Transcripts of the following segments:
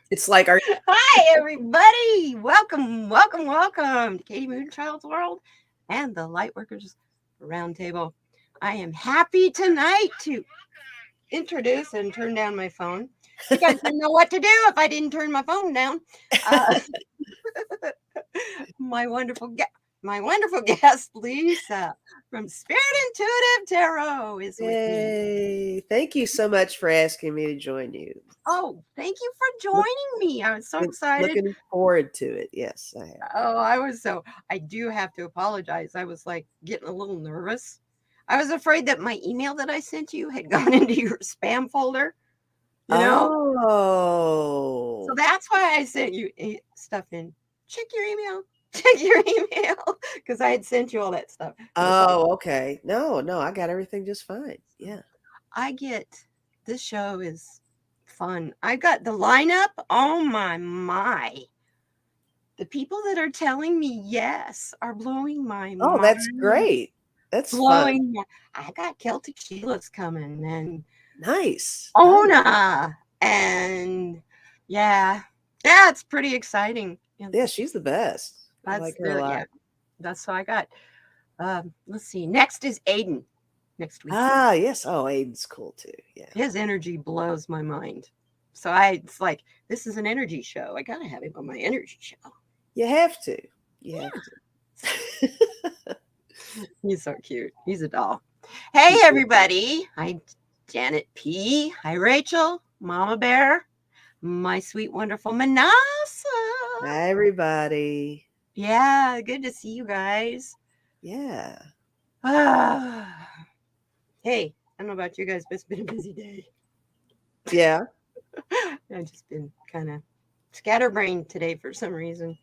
It's like our Hi, everybody. Welcome to Katie MoonChild's World and the Lightworkers RoundTable. I am happy tonight to introduce and turn down my phone. You guys didn't know what to do if I didn't turn my phone down. Uh, my wonderful guest, Lisa from Spirit Intuitive Tarot, is with me. Yay. Thank you so much for asking me to join you. Oh, thank you for Look, joining me. I was so excited. looking forward to it. Yes, I have. Oh, I do have to apologize. I was like getting a little nervous. I was afraid that my email that I sent you had gone into your spam folder, you know? So Oh. that's why I sent you stuff in. Check your email. Check your email. Because I had sent you all that stuff. It was like, Oh, okay. No, I got everything just fine. Yeah. this show is fun. I got the lineup. Oh my. The people that are telling me yes are blowing my Oh, that's mind. great. That's fun. I got Celtic Sheila's coming and Nice. Nice. Ona and yeah, yeah, it's pretty exciting. Yeah, she's the best. I like her a lot. That's what I got. Let's see. Next is Aiden next week. Ah, yes. Oh, Aiden's cool too. Yeah. His energy blows my mind. It's like this is an energy show. I gotta have him on my energy show. You have to. You have to. He's so cute. He's a doll. Hey, everybody. Hi, Janet P. Hi, Rachel. Mama Bear. My sweet, wonderful Manasa. Hi, everybody. Yeah, good to see you guys. Yeah. Hey, I don't know about you guys, but it's been a busy day. Yeah. I've just been kind of scatterbrained today for some reason.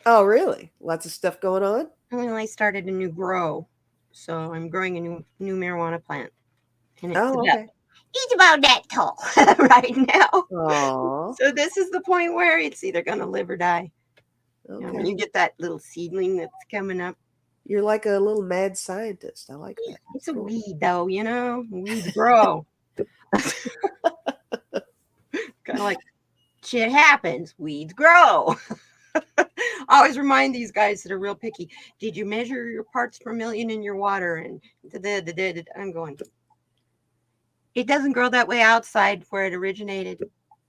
Oh, really? Lots of stuff going on? Well, I started a new grow. So I'm growing a new marijuana plant. And Oh, okay. it's about that tall right now. Oh, So this is the point where it's either gonna live or die. You know, when okay. you get that little seedling that's coming up. You're like a little mad scientist. I like that. It's a Cool. weed though, you know? Weeds grow. Kind of like shit happens, weeds grow. I always remind these guys that are real picky. Did you measure your parts per million in your water? And I'm going, it doesn't grow that way outside where it originated.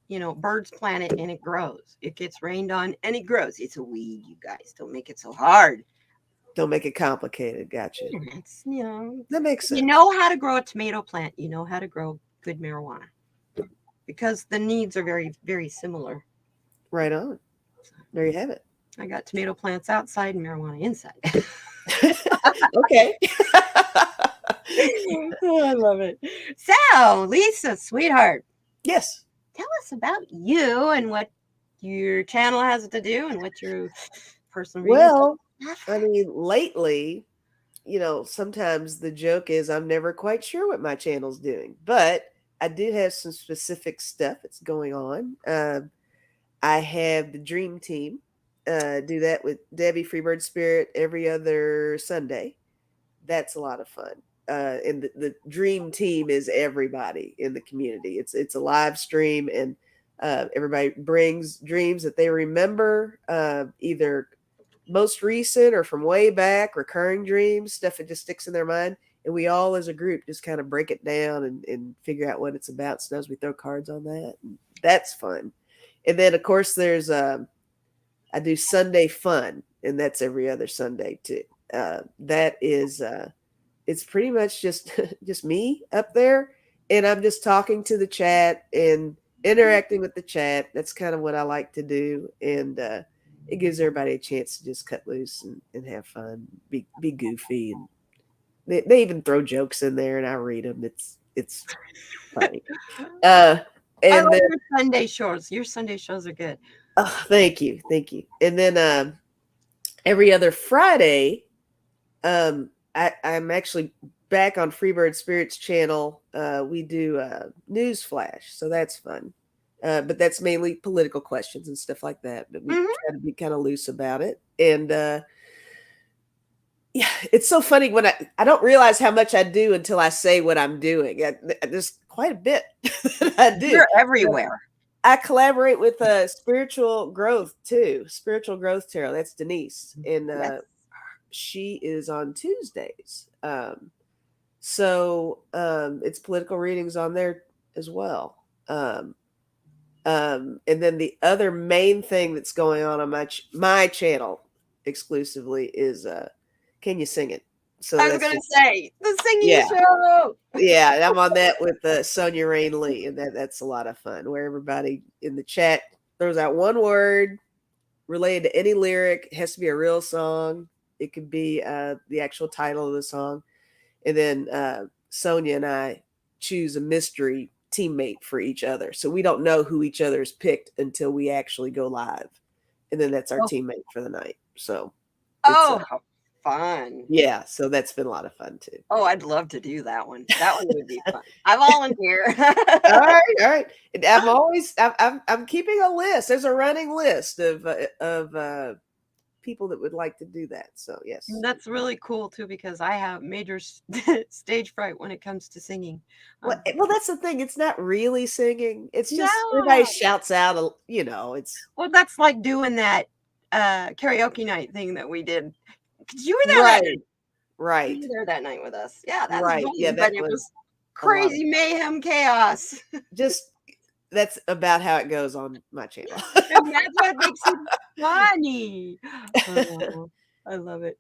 You know, birds plant it and it grows. It gets rained on and it grows. It's a weed, you guys. Don't make it so hard. Don't make it complicated. Gotcha. It's, you know, That makes you sense. know how to grow a tomato plant. You know how to grow good marijuana because the needs are very, very similar. Right on. There you have it. I got tomato plants outside and marijuana inside. Okay. Oh, I love it. So, Lisa, sweetheart, Yes. tell us about you and what your channel has to do and what your personal reading. Well, I mean, lately, sometimes the joke is I'm never quite sure what my channel's doing, but I do have some specific stuff that's going on. I have the Dream Team. Do that with Debbie Freebird Spirit every other Sunday. That's a lot of fun. And the Dream Team is everybody in the community. It's a live stream, and everybody brings dreams that they remember, either most recent or from way back, recurring dreams, stuff that just sticks in their mind. And we all as a group just kind of break it down and figure out what it's about. So as we throw cards on that, and that's fun. And then of course there's I do Sunday Fun, and that's every other Sunday too. That is it's pretty much just just me up there, and I'm just talking to the chat and interacting with the chat. That's kind of what I like to do, and it gives everybody a chance to just cut loose and have fun, be goofy, and they even throw jokes in there, and I read them. It's funny. Uh, I and love then your Sunday shows. Your Sunday shows are good. oh, thank you. And then every other Friday, I'm actually back on Freebird Spirits channel. We do news flash, so that's fun. But that's mainly political questions and stuff like that. But we try to be kind of loose about it. And yeah, it's so funny when I don't realize how much I do until I say what I'm doing. There's quite a bit that I do. You're everywhere. I collaborate with Spiritual Growth too. Spiritual Growth Tarot. That's Denise, and Yes. she is on Tuesdays. So it's political readings on there as well. And then the other main thing that's going on my channel exclusively is Can You Sing It? So I was that's gonna just say the singing yeah. show. Yeah, I'm on that with Sonia Rain Lee, and that's a lot of fun. Where everybody in the chat throws out one word related to any lyric. It has to be a real song. It could be the actual title of the song, and then Sonia and I choose a mystery teammate for each other. So we don't know who each other's picked until we actually go live, and then that's our Oh, teammate for the night. So it's oh, how fun. yeah. So that's been a lot of fun too. Oh, I'd love to do that one. That one would be fun. I volunteer. All right, all right. And I'm keeping a list. There's a running list of people that would like to do that. So yes. That's really cool too because I have major stage fright when it comes to singing. Well, that's the thing. It's not really singing. It's just everybody No. shouts out. You know, it's Well, that's like doing that karaoke night thing that we did. 'Cause you were there that right, night. You right, were there that night with us. Yeah, that's right. Yeah, fun. that But it was was a lot of crazy mayhem chaos. just. That's about how it goes on my channel. And that's what makes it funny. Oh, I love it.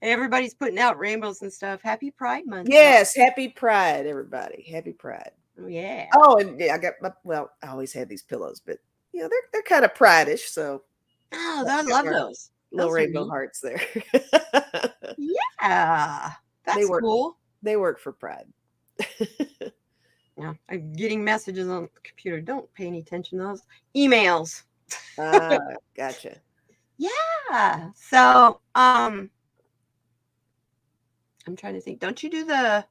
Everybody's putting out rainbows and stuff. Happy Pride Month, y'all. Yes, happy Pride, everybody. Happy Pride. Oh, yeah. Oh, and yeah, I got my. Well, I always had these pillows, but they're kind of pride-ish, so Oh, I love those. little Those are rainbow neat. hearts there. Yeah, They that's work. cool. They work for pride. Yeah, I'm getting messages on the computer. Don't pay any attention to those emails. Ah, gotcha. Yeah. So, I'm trying to think. Do you do the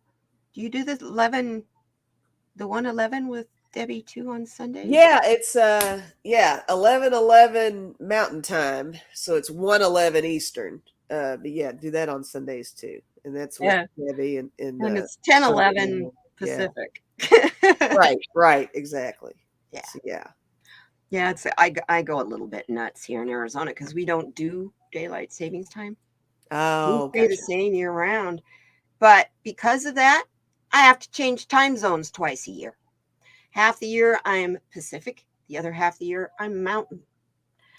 111 with Debbie too on Sundays? Yeah, it's 11:11 Mountain Time, so it's 1:11 Eastern. But yeah, do that on Sundays too, and that's with Yeah. Debbie and And it's Sonia. 10:11 Yeah, Pacific. right, exactly. Yeah. So, yeah. Yeah, I go a little bit nuts here in Arizona because we don't do daylight savings time. We Oh, stay the gotcha. same year round. But because of that, I have to change time zones twice a year. Half the year I'm Pacific, the other half the year I'm Mountain.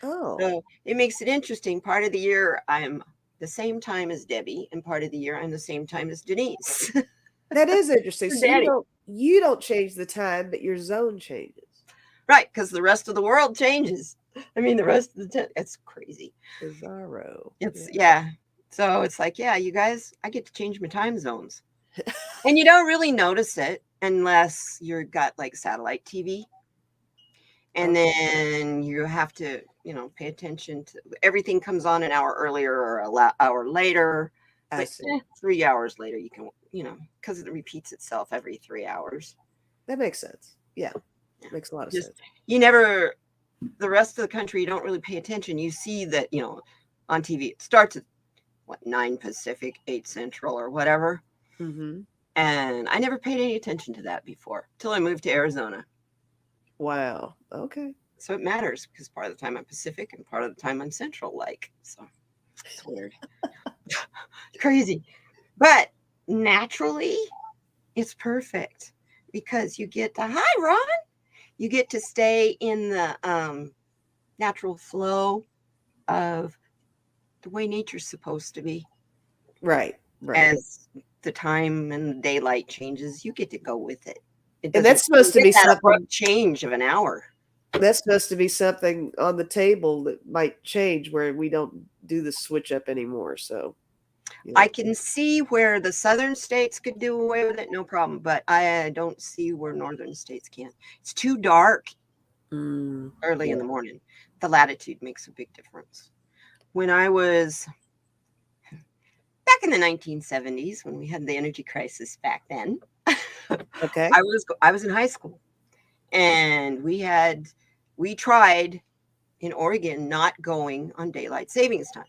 Oh, So it makes it interesting. Part of the year I'm the same time as Debbie, and part of the year I'm the same time as Denise. that is interesting. So Daddy. you don't change the time, but your zone changes. Right, because the rest of the world changes. I mean, the rest of it's crazy. Bizarro. It's yeah. So it's like, yeah, you guys, I get to change my time zones. And you don't really notice it unless you've got like satellite TV. And Okay. then you have to, pay attention to everything comes on an hour earlier or an hour later. I But see. 3 hours later, you can, because it repeats itself every 3 hours. That makes sense. Yeah, makes a lot of Just, sense. the rest of the country, you don't really pay attention. You see that, on TV, it starts at 9 Pacific, 8 Central or whatever. Mm-hmm. And I never paid any attention to that before till I moved to Arizona. Wow. Okay. So it matters because part of the time I'm Pacific and part of the time I'm Central, so it's weird. Crazy. But naturally, it's perfect because you get to, hi, Ron. You get to stay in the natural flow of the way nature's supposed to be. Right. As the time and daylight changes, you get to go with it. And that's supposed to be that something. abrupt change of an hour. That's supposed to be something on the table that might change where we don't do the switch up anymore. So I can see where the southern states could do away with it, no problem. But I don't see where northern states can. It's too dark early in the morning. The latitude makes a big difference. When I was back in the 1970s, when we had the energy crisis back then, okay, I was in high school, and we tried in Oregon not going on daylight savings time.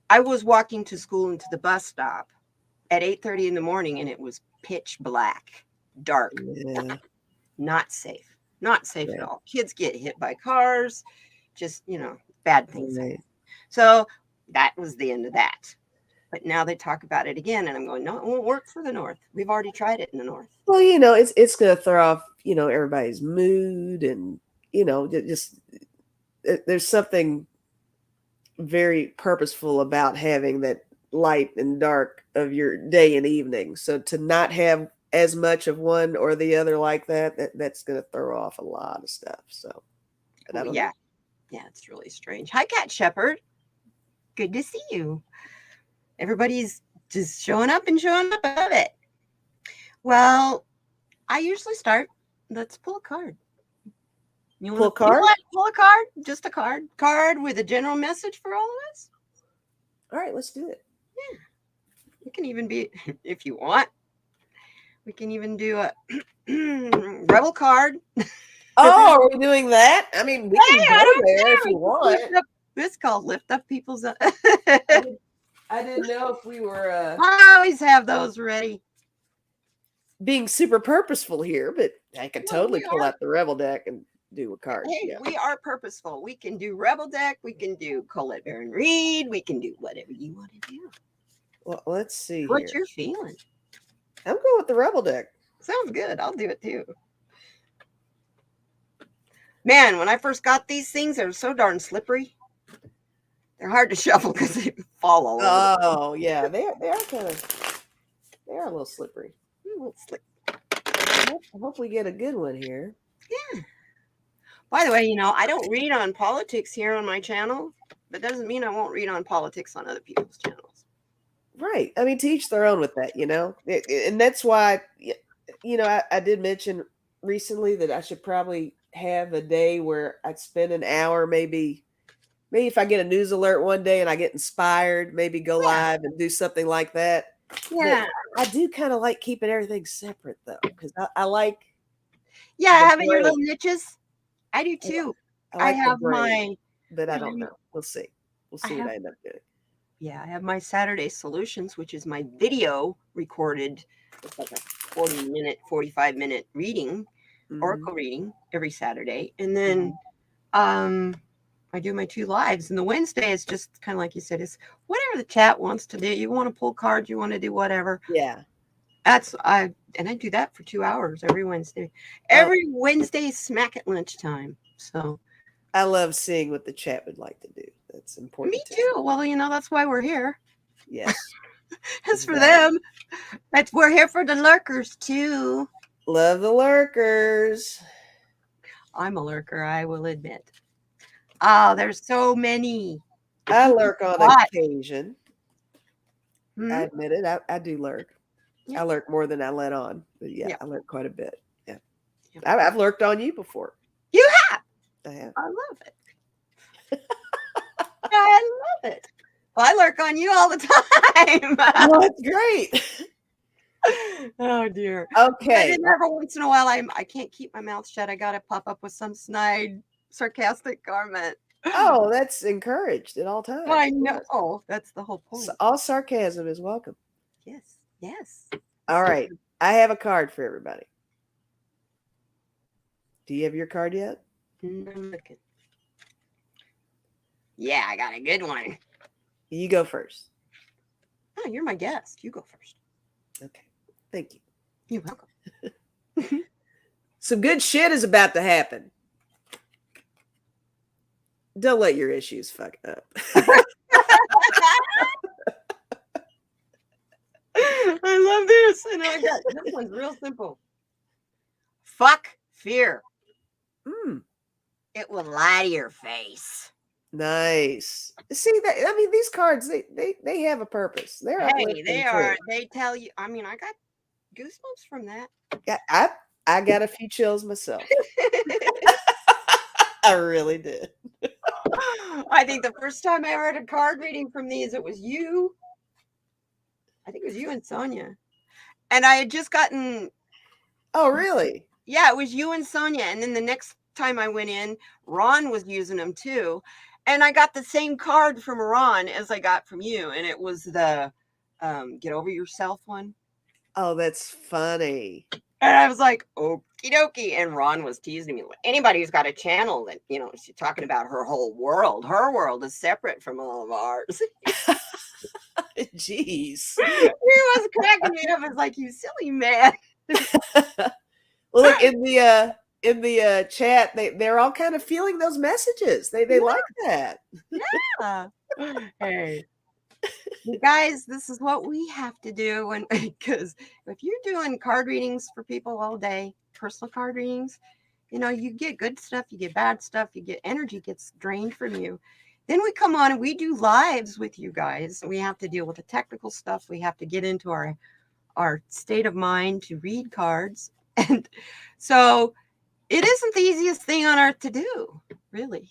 I was walking to school and to the bus stop at 8:30 in the morning, and it was pitch black, dark, not safe. Not safe at Right. all. Kids get hit by cars, just, bad things happen. Right. So that was the end of that. But now they talk about it again, and I'm going, no, it won't work for the North. We've already tried it in the North. Well, it's going to throw off, everybody's mood, and just there's something very purposeful about having that light and dark of your day and evening. So to not have as much of one or the other like that's going to throw off a lot of stuff. So, but I don't know. Yeah, it's really strange. Hi, Cat Shepherd. Good to see you. Everybody's just showing up and showing up. I love it. Well, I usually start. Let's pull a card. You Pull a card? Pull a card? Just a card. Card with a general message for all of us? All right, let's do it. Yeah. We can even be, if you want, we can even do a rebel card. Oh, are we doing that? I mean, we can go there if you want. This called lift up people's. I didn't know if we were. I always have those ready. Being super purposeful here, but I could totally pull out the Rebel deck and do a card. Hey, yeah. We are purposeful. We can do Rebel deck. We can do Colette Baron Reed. We can do whatever you want to do. Well, let's see. What you're feeling? I'm going with the Rebel deck. Sounds good. I'll do it too. Man, when I first got these things, they're so darn slippery. They're hard to shuffle because they fall all over. Oh, yeah. They are kind of, they are a little slippery. A little slick. I hope we get a good one here. Yeah. By the way, I don't read on politics here on my channel, but doesn't mean I won't read on politics on other people's channels. Right. I mean, to each their own with that, and that's why, I did mention recently that I should probably have a day where I'd spend an hour, maybe if I get a news alert one day and I get inspired, maybe go live and do something like that. Yeah. But I do kind of like keeping everything separate though, because I like. Yeah, having your little niches. I do too. I have my. But I don't know. We'll see. We'll see what I end up doing. Yeah, I have my Saturday Solutions, which is my video recorded. It's like a 40-minute, 45-minute reading, oracle reading every Saturday. And then I do my 2 lives. And the Wednesday is just kind of like you said, it's whatever the chat wants to do. You want to pull cards, you want to do whatever. Yeah. I do that for 2 hours every Wednesday. Every Wednesday, smack at lunchtime. So I love seeing what the chat would like to do. That's important. Me too. Well, that's why we're here. Yes. As for them, we're here for the lurkers too. Love the lurkers. I'm a lurker, I will admit. Oh, there's so many. I lurk on occasion. I admit it. I do lurk. Yeah. I lurk more than I let on. But I lurk quite a bit. Yeah. I've lurked on you before. You have? I have. I love it. I love it. Well, I lurk on you all the time. Well, that's great. Oh dear. Okay. And every once in a while, I can't keep my mouth shut. I gotta pop up with some snide, sarcastic comment. Oh, that's encouraged at all times. I know. That's the whole point. So all sarcasm is welcome. Yes. Yes. All right. I have a card for everybody. Do you have your card yet? I'm looking. Yeah, I got a good one. You go first. Oh, you're my guest. You go first. Okay. Thank you. You're welcome. Some good shit is about to happen. Don't let your issues fuck up. I love this. And I got this one's real simple. Fuck fear. It will lie to your face. Nice. See that? I mean, these cards they have a purpose. They are. They tell you. I mean, I got goosebumps from that. Yeah, I got a few chills myself. I really did. I think the first time I ever had a card reading from these, it was you. I think it was you and Sonia. And I had just gotten. Oh, really? Yeah, it was you and Sonia. And then the next time I went in, Ron was using them too. And I got the same card from Ron as I got from you. And it was the Get Over Yourself one. Oh, that's funny. And I was like, okie dokie. And Ron was teasing me. Anybody who's got a channel that, she's talking about her whole world. Her world is separate from all of ours. Jeez. He was cracking me up. It's like, you silly man. Well, look in the chat, they're all kind of feeling those messages. They like that. Yeah. Hey, you guys, this is what we have to do, because if you're doing card readings for people all day, personal card readings, you get good stuff, you get bad stuff, you get energy gets drained from you. Then we come on and we do lives with you guys. We have to deal with the technical stuff. We have to get into our state of mind to read cards. And so it isn't the easiest thing on earth to do, really.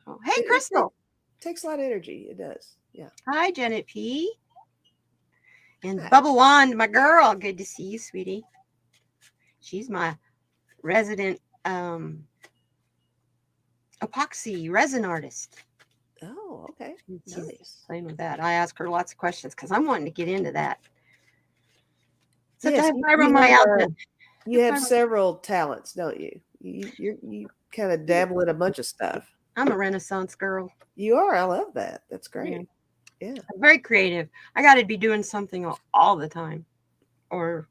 So, hey, Crystal. It takes a lot of energy. It does. Yeah. Hi, Janet P. And Bubba Wand, my girl. Good to see you, sweetie. She's my resident epoxy resin artist. Oh, okay. Nice. Playing with that. I ask her lots of questions because I'm wanting to get into that. So yes, you have several talents, don't you? You kind of dabble in a bunch of stuff. I'm a Renaissance girl. You are. I love that. That's great. Yeah. I'm very creative. I got to be doing something all the time, or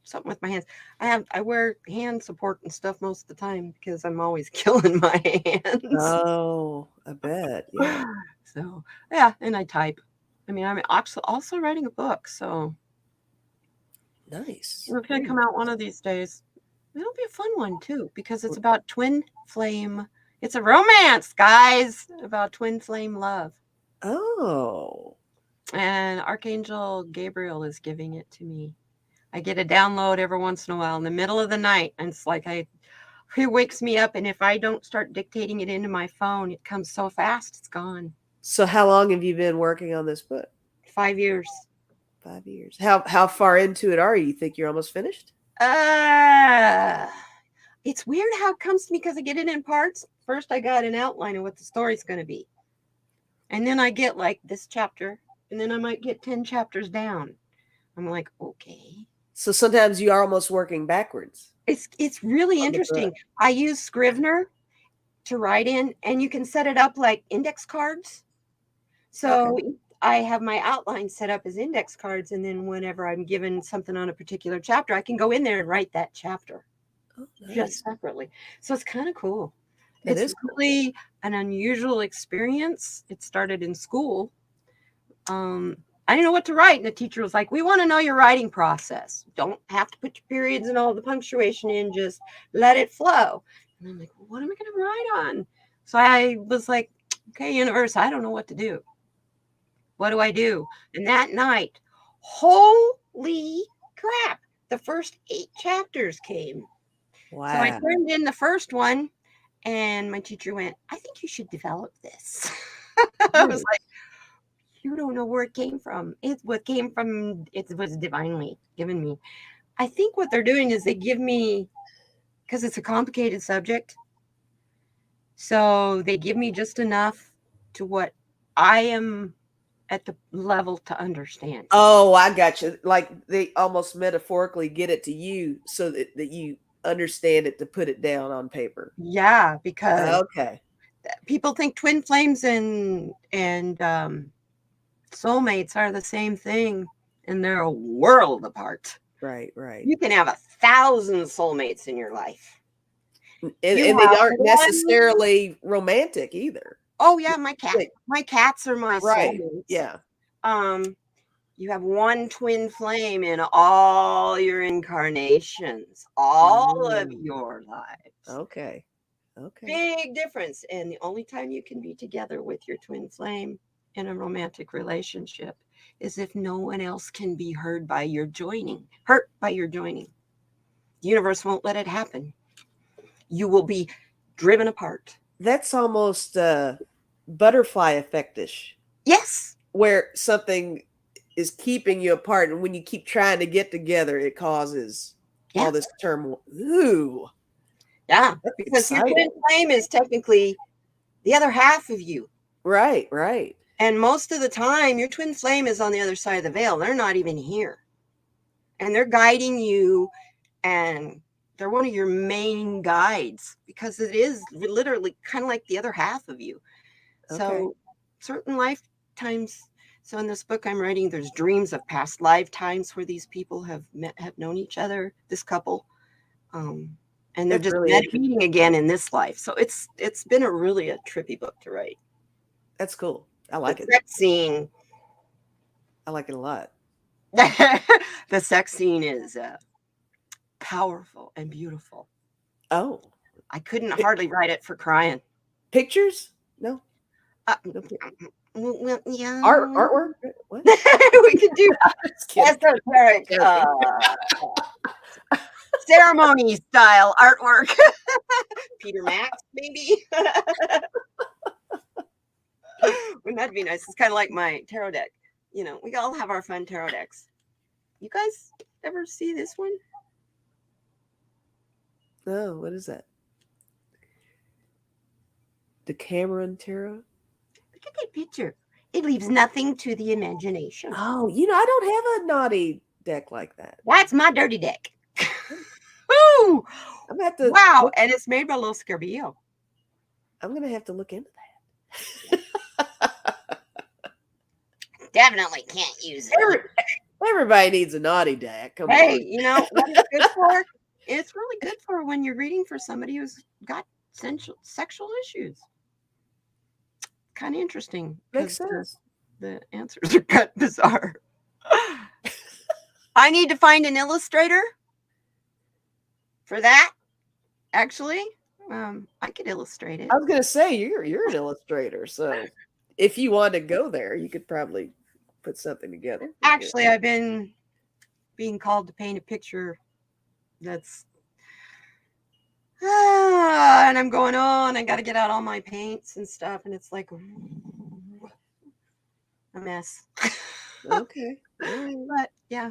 something with my hands. I wear hand support and stuff most of the time because I'm always killing my hands. Oh, I bet. Yeah. So and I type. I mean, I'm also writing a book, so nice. It's going to come out one of these days. It'll be a fun one too because it's about twin flame. It's a romance, guys, about twin flame love. Oh. And Archangel Gabriel is giving it to me. I get a download every once in a while in the middle of the night, and it's like he wakes me up, and if I don't start dictating it into my phone, it comes so fast, it's gone. So how long have you been working on this book? 5 years. 5 years. How far into it are you? You think you're almost finished? It's weird how it comes to me because I get it in parts. First, I got an outline of what the story's going to be. And then I get like this chapter, and then I might get 10 chapters down. I'm like, okay. So sometimes you are almost working backwards. It's really interesting. I use Scrivener to write in, and you can set it up like index cards. So I have my outline set up as index cards, and then whenever I'm given something on a particular chapter, I can go in there and write that chapter just separately. So it's kind of cool. It's really an unusual experience. It started in school. I didn't know what to write, and the teacher was like, we want to know your writing process. Don't have to put your periods and all the punctuation in, just let it flow. And I'm like, well, what am I going to write on? So I was like, okay, universe, I don't know what to do. What do I do? And that night, holy crap, the first 8 chapters came. Wow. So I turned in the first one, and my teacher went, I think you should develop this. I was like, you don't know where it came from. It was divinely given me. I think what they're doing is they give me, because it's a complicated subject, so they give me just enough to what I am at the level to understand. Oh, I got you. Like they almost metaphorically get it to you so that you understand it to put it down on paper. Yeah, because people think twin flames and soulmates are the same thing, and they're a world apart. Right. You can have 1,000 soulmates in your life. And they aren't necessarily romantic either. Oh yeah, my cats are my soulmates. Yeah. You have one twin flame in all your incarnations, all of your lives. Okay. Big difference. And the only time you can be together with your twin flame in a romantic relationship is if no one else can be hurt by your joining. The universe won't let it happen. You will be driven apart. That's almost butterfly effect-ish. Yes. Where something is keeping you apart, and when you keep trying to get together, it causes all this turmoil. Ooh. Yeah, because your twin flame is technically the other half of you. Right. And most of the time, your twin flame is on the other side of the veil. They're not even here. And they're guiding you and they're one of your main guides because it is literally kind of like the other half of you. Okay. So certain lifetimes. So in this book I'm writing, there's dreams of past lifetimes where these people have known each other, this couple, and they're That's just really interesting. meeting again in this life. So it's been a trippy book to write. That's cool. I The like it. sex scene, I like it a lot. the sex scene is powerful and beautiful. Oh, I couldn't Pi- hardly write it for crying. pictures? No, Uh, no well, art, yeah, artwork. What? we could do Just kidding. esoteric Joking. ceremony style artwork. Peter Max, maybe. Wouldn't that be nice? It's kind of like my tarot deck. You know, we all have our fun tarot decks. You guys ever see this one? Oh, what is that? The Cameron Tarot? Look at that picture. It leaves nothing to the imagination. Oh, I don't have a naughty deck like that. That's my dirty deck. Ooh, I'm gonna have to wow. look. And it's made by Los Scarbillo. I'm gonna have to look into that. Definitely can't use it. Everybody needs a naughty deck. Come Hey, on. you know what it's good for? It's really good for when you're reading for somebody who's got sexual issues. Kind of interesting. Makes 'Cause sense. the answers are kind of bizarre. I need to find an illustrator for that. Actually, I could illustrate it. I was gonna say you're an illustrator, so if you want to go there, you could probably put something together. Actually, I've been being called to paint a picture that's and I'm going on. I got to get out all my paints and stuff, and it's like a mess. Okay. All right. But yeah,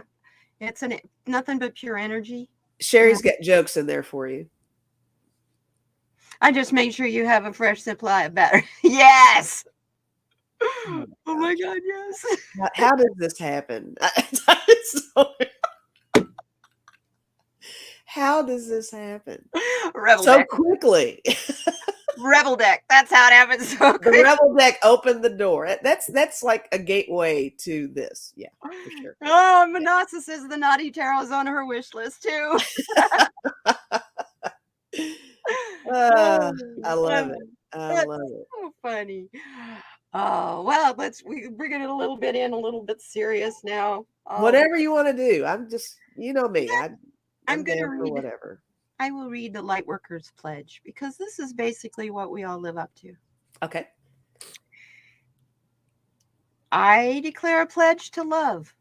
it's nothing but pure energy. Sherry's got jokes in there for you. I just make sure you have a fresh supply of battery. Yes. Oh Oh my God, yes. How does this happen? How does this happen Rebel so deck. quickly? Rebel deck. That's how it happens so The quick. Rebel deck opened the door. That's like a gateway to this. Yeah, for sure. Oh, Manasa says the naughty tarot's on her wish list too. I love it. I That's love it. so funny. Oh well, we're bringing it a little bit a little bit serious now. Whatever you want to do. I'm just, you know me. I'm I'm going to down for read. whatever. I will read the Lightworkers pledge because this is basically what we all live up to. Okay. I declare a pledge to love.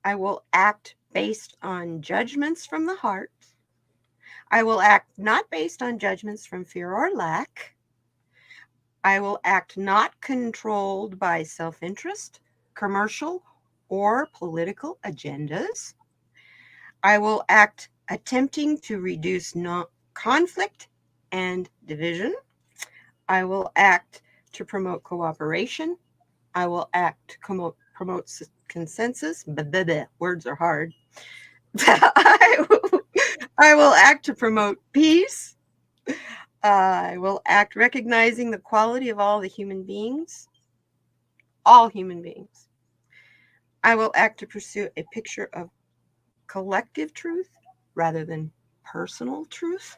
I will act based on judgments from the heart. I will act not based on judgments from fear or lack. I will act not controlled by self-interest, commercial, or political agendas. I will act attempting to reduce conflict and division. I will act to promote cooperation. I will act to promote consensus. Words are hard. I will act to promote peace. I will act recognizing the quality of all human beings. I will act to pursue a picture of collective truth rather than personal truth.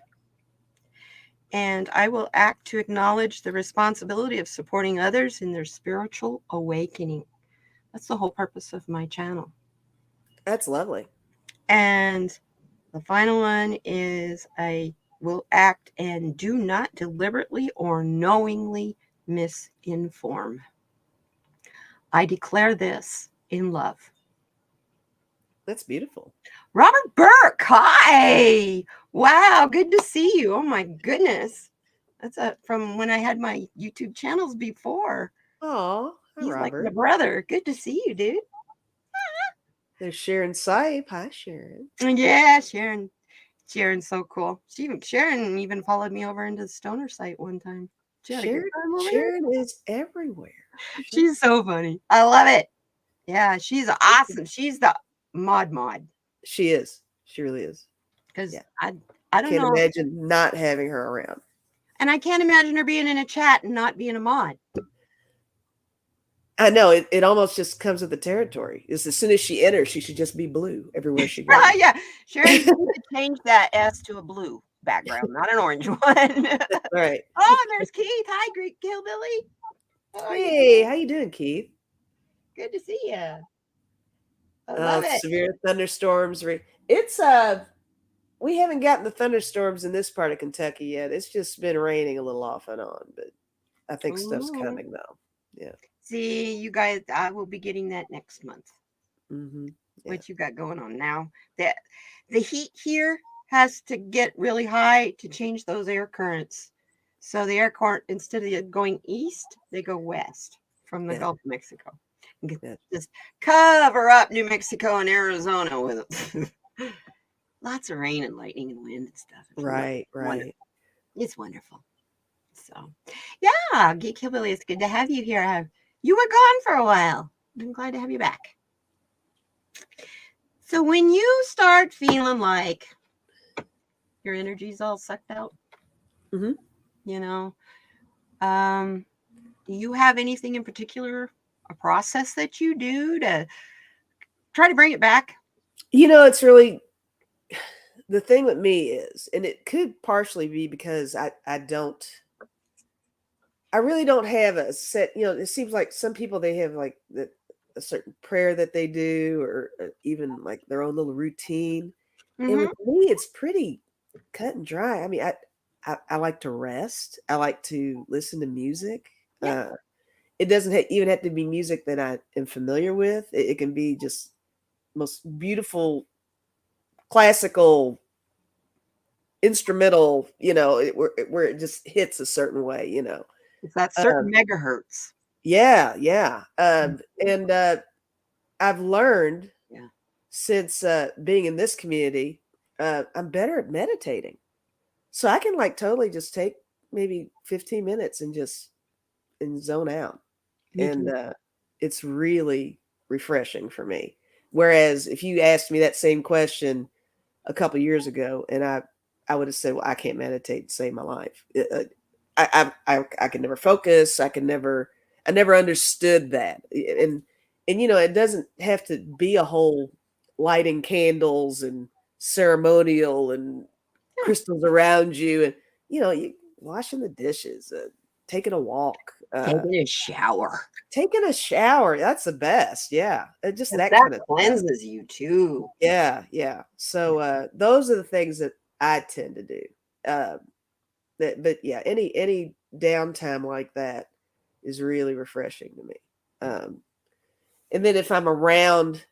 And I will act to acknowledge the responsibility of supporting others in their spiritual awakening. That's the whole purpose of my channel. That's lovely. And the final one is I will act and do not deliberately or knowingly misinform. I declare this in love. That's beautiful. Robert Burke, hi. Wow, good to see you. Oh my goodness. That's from when I had my YouTube channels before. Oh, He's Robert. like my brother. Good to see you, dude. There's Sharon Saib. Hi, Sharon. Yeah, Sharon. Sharon's so cool. Sharon even followed me over into the Stoner site one time. Sharon is everywhere. She's so funny. I love it. Yeah, she's awesome. She's the mod. She is. She really is. because Yeah. I don't Can't know, imagine not having her around. and I can't imagine her being in a chat and not being a mod. I know it almost just comes with the territory. Is as soon as she enters, she should just be blue everywhere she goes. Yeah, Sharon, you need to change that S to a blue background, not an orange one. Right. Oh, there's Keith. Hi, Greek Hillbilly. How are you Hey, doing? how you doing, Keith? Good to see you. I love it. Severe thunderstorms. It's we haven't gotten the thunderstorms in this part of Kentucky yet. It's just been raining a little off and on, but I think stuff's Ooh. coming though. Yeah. See, you guys, I will be getting that next month. Mm-hmm. Yeah. What you got going on now? That the heat here has to get really high to change those air currents. So the air current, instead of going east, they go west from the Yeah. Gulf of Mexico. Yeah. Just cover up New Mexico and Arizona with it. Lots of rain and lightning and wind and stuff. It's Right. wonderful. Right. It's wonderful. So, yeah, Geek Hillbilly, it's good to have you here. You were gone for a while. I'm glad to have you back. So, when you start feeling like your energy's all sucked out, Mm-hmm. you know, do you have anything in particular, a process that you do to try to bring it back? It's really the thing with me is, and it could partially be because I really don't have a set, it seems like some people they have like a certain prayer that they do or even like their own little routine. And Mm-hmm. with me, it's pretty cut and dry. I mean, I like to rest. I like to listen to music. Yeah. It doesn't even have to be music that I am familiar with. It can be just most beautiful classical instrumental, where it just hits a certain way. It's that Um, certain megahertz. yeah, yeah. And I've learned Yeah. since being in this community, I'm better at meditating. So I can like totally just take maybe 15 minutes and zone out. Me And too. it's really refreshing for me. Whereas if you asked me that same question a couple years ago, and I would have said, "Well, I can't meditate to save my life. I can never focus. I never understood that." And it doesn't have to be a whole lighting candles and ceremonial and Yeah. crystals around you, and you washing the dishes, taking a walk, Taking a shower. taking a shower. That's the best. Yeah, just Because that that kind of stuff. cleanses you too. Yeah, yeah. So those are the things that I tend to do. Uh, but yeah, any downtime like that is really refreshing to me. Um, and then if I'm around,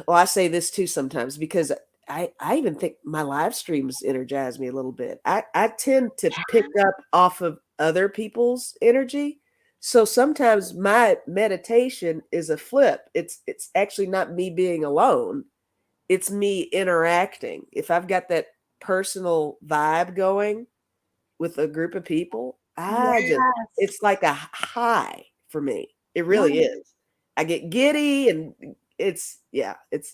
well, I say this too sometimes because I even think my live streams energize me a little bit. I tend to pick up off of other people's energy. So sometimes my meditation is a flip. It's actually not me being alone. It's me interacting. If I've got that personal vibe going with a group of people, Yes. it's like a high for me. It No. really is. I get giddy and it's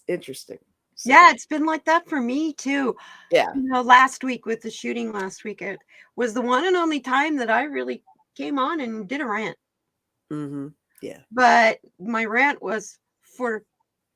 interesting. Yeah, So, it's been like that for me too. yeah. Last week with the shooting last week, it was the one and only time that I really came on and did a rant. Mhm. Yeah. But my rant was for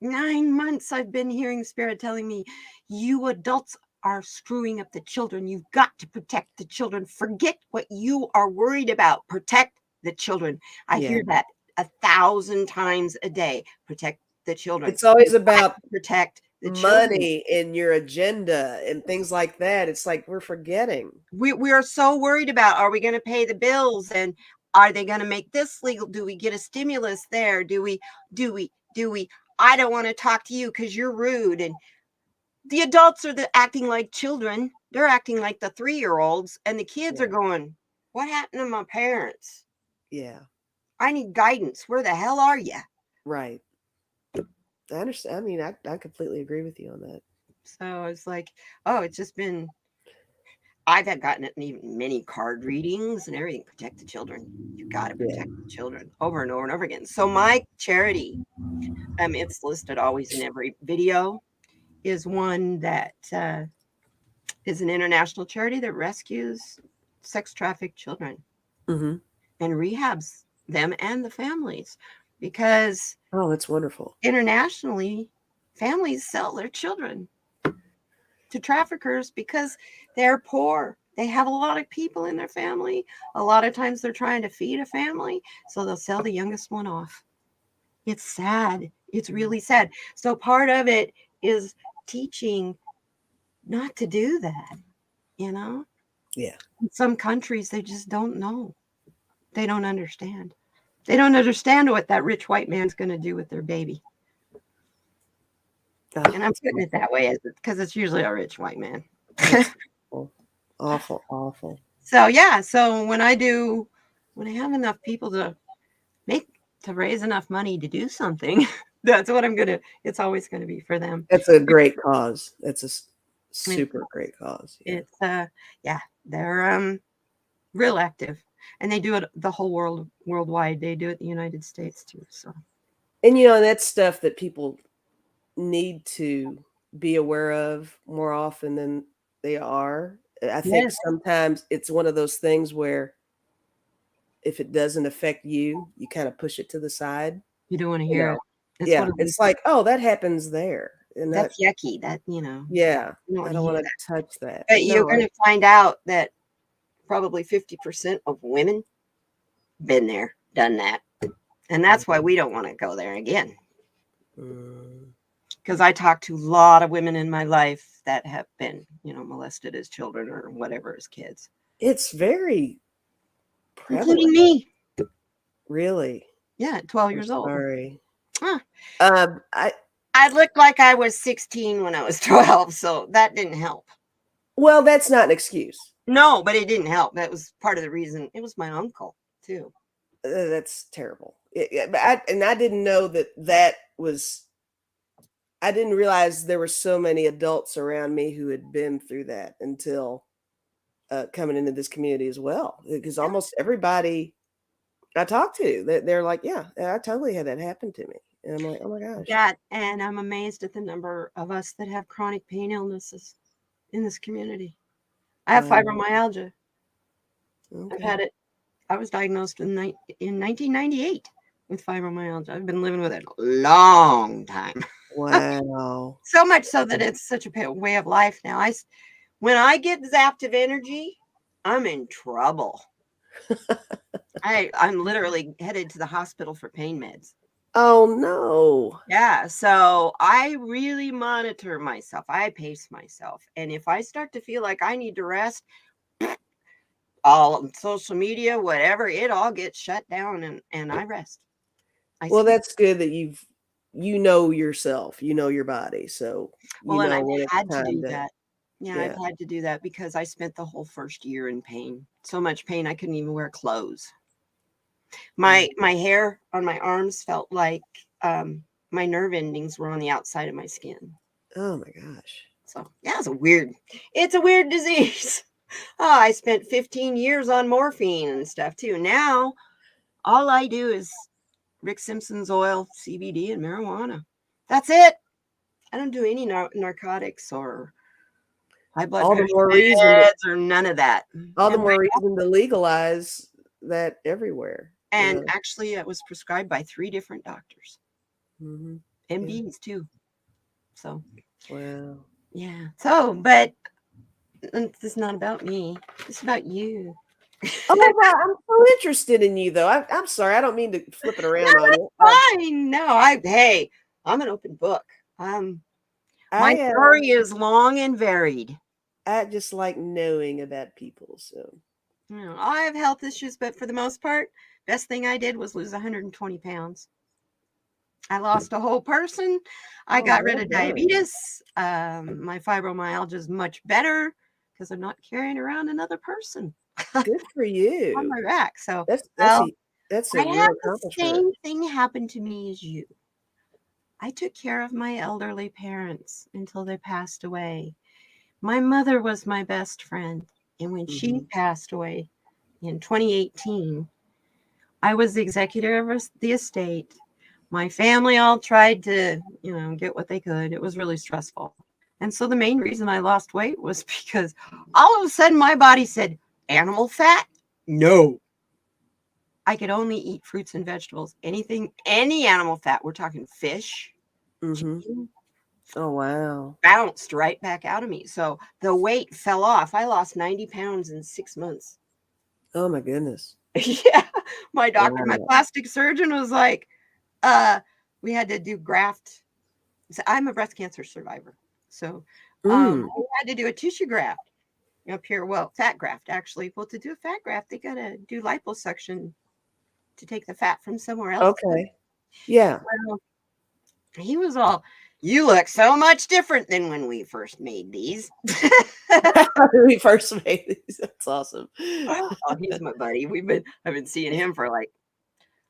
9 months. I've been hearing Spirit telling me, you adults are screwing up the children. You've got to protect the children. Forget what you are worried about. Protect the children. I Yeah. hear that 1,000 times a day. Protect the children. It's always You've got about to protect the children. money and your agenda and things like that. It's like we're forgetting. We are so worried about, are we going to pay the bills, and are they going to make this legal? Do we get a stimulus there? Do we I don't want to talk to you because you're rude. And the adults are acting like children. They're acting like the 3-year-olds, and the kids are Yeah. going, what happened to my parents? Yeah. I need guidance. Where the hell are you? Right. I understand. I mean, I completely agree with you on that. So it's like, oh, it's just been, I've had gotten it in even many card readings and everything. Protect the children. You got to Yeah. protect the children over and over and over again. So my charity, it's listed always in every video, is one that is an international charity that rescues sex trafficked children Mm-hmm. and rehabs them and the families, because Oh, that's wonderful. internationally, families sell their children to traffickers because they're poor. They have a lot of people in their family. A lot of times they're trying to feed a family, so they'll sell the youngest one off. It's sad. It's really sad. So part of it is teaching not to do that, you know? Yeah. In some countries, they just don't know. They don't understand. They don't understand what that rich white man's going to do with their baby. Oh, And I'm putting it that way because it's usually a rich white man. that's awful. Awful, awful. So yeah, so when I have enough people to raise enough money to do something, that's what it's always gonna be for them. That's a great cause. That's a super great cause. Yeah. It's yeah, they're real active, and they do it the whole worldwide. They do it in the United States too. So, And that's stuff that people need to be aware of more often than they are. I think yes, sometimes it's one of those things where if it doesn't affect you, you kind of push it to the side. you don't want to You hear it. know, It's one yeah, of those it's like, oh, that happens there, and that, that's yucky. That yeah, you don't I want to don't hear want that. to touch that. But But you're no, going to find out that probably 50% of women been there, done that. And that's why we don't want to go there again. mm, Because I talked to a lot of women in my life that have been, molested as children or whatever as kids, it's very including prevalent, me. really. Yeah, at 12 I'm years old. sorry. Huh. I I looked like I was 16 when I was 12, so that didn't help. well, that's not an excuse. No, but it didn't help. That was part of the reason. It was my uncle, too. That's terrible. But I didn't know that was. I didn't realize there were so many adults around me who had been through that until coming into this community as well. Because almost everybody I talk to, they're like, "Yeah, I totally had that happen to me," and I'm like, "Oh my gosh." That, and I'm amazed at the number of us that have chronic pain illnesses in this community. I have Wow. fibromyalgia. I've Okay. had it. I was diagnosed in 1998 with fibromyalgia. I've been living with it a long time. Wow. So much so that it's such a way of life now. When I get zapped of energy, I'm in trouble. I'm literally headed to the hospital for pain meds. Oh no. Yeah, so I really monitor myself. I pace myself. And if I start to feel like I need to rest, all social media, whatever, it all gets shut down and I rest. I Well, sleep. that's good that you know yourself, you know your body, so you Well, and know I've when it's had to time do to. that. Yeah, I've Yeah. had to do that because I spent the whole first year in pain. So much pain I couldn't even wear clothes. Mm. My hair on my arms felt like my nerve endings were on the outside of my skin. Oh my gosh. So yeah, it's a weird disease. Oh, I spent 15 years on morphine and stuff too. Now all I do is Rick Simpson's oil, CBD, and marijuana. That's it. I don't do any narcotics or high blood All the pressure more reason to meds or none of that. all the And more reason to legalize that everywhere, actually, it was prescribed by 3 different doctors, Mhm. Yeah. MDs too. So Wow. yeah. So, but this is not about me. It's about you. Oh, wow, I'm so interested in you, though. I'm sorry, I don't mean to flip it No, around on you. fine. No, hey, I'm an open book. My I, story is long and varied. I just like knowing about people, so. I have health issues, but for the most part, best thing I did was lose 120 pounds. I lost a whole person. I Oh, got rid well of done. diabetes. My fibromyalgia is much better because I'm not carrying around another person Good for on you. my back. So, That's that's well, a that's I a had real the accomplishment. same thing happen to me as you. I took care of my elderly parents until they passed away. My mother was my best friend. And when she Mhm. passed away in 2018, I was the executor of the estate. My family all tried to, get what they could. It was really stressful. And so the main reason I lost weight was because all of a sudden my body said, animal fat? No. I could only eat fruits and vegetables. Anything, any animal fat. We're talking fish, Mm-hmm. chicken, Oh, wow. bounced right back out of me. So the weight fell off. I lost 90 pounds in 6 months. Oh, my goodness. Yeah. My doctor, my Wow. plastic surgeon was like, we had to do graft. So I'm a breast cancer survivor. So Mm. we had to do a tissue graft up here. Well, fat graft, actually. Well, to do a fat graft, they got to do liposuction to take the fat from somewhere else. Okay. Yeah. Well, he was all, you look so much different than when we first made these. We first made these. That's awesome. Oh, he's my buddy. I've been seeing him for like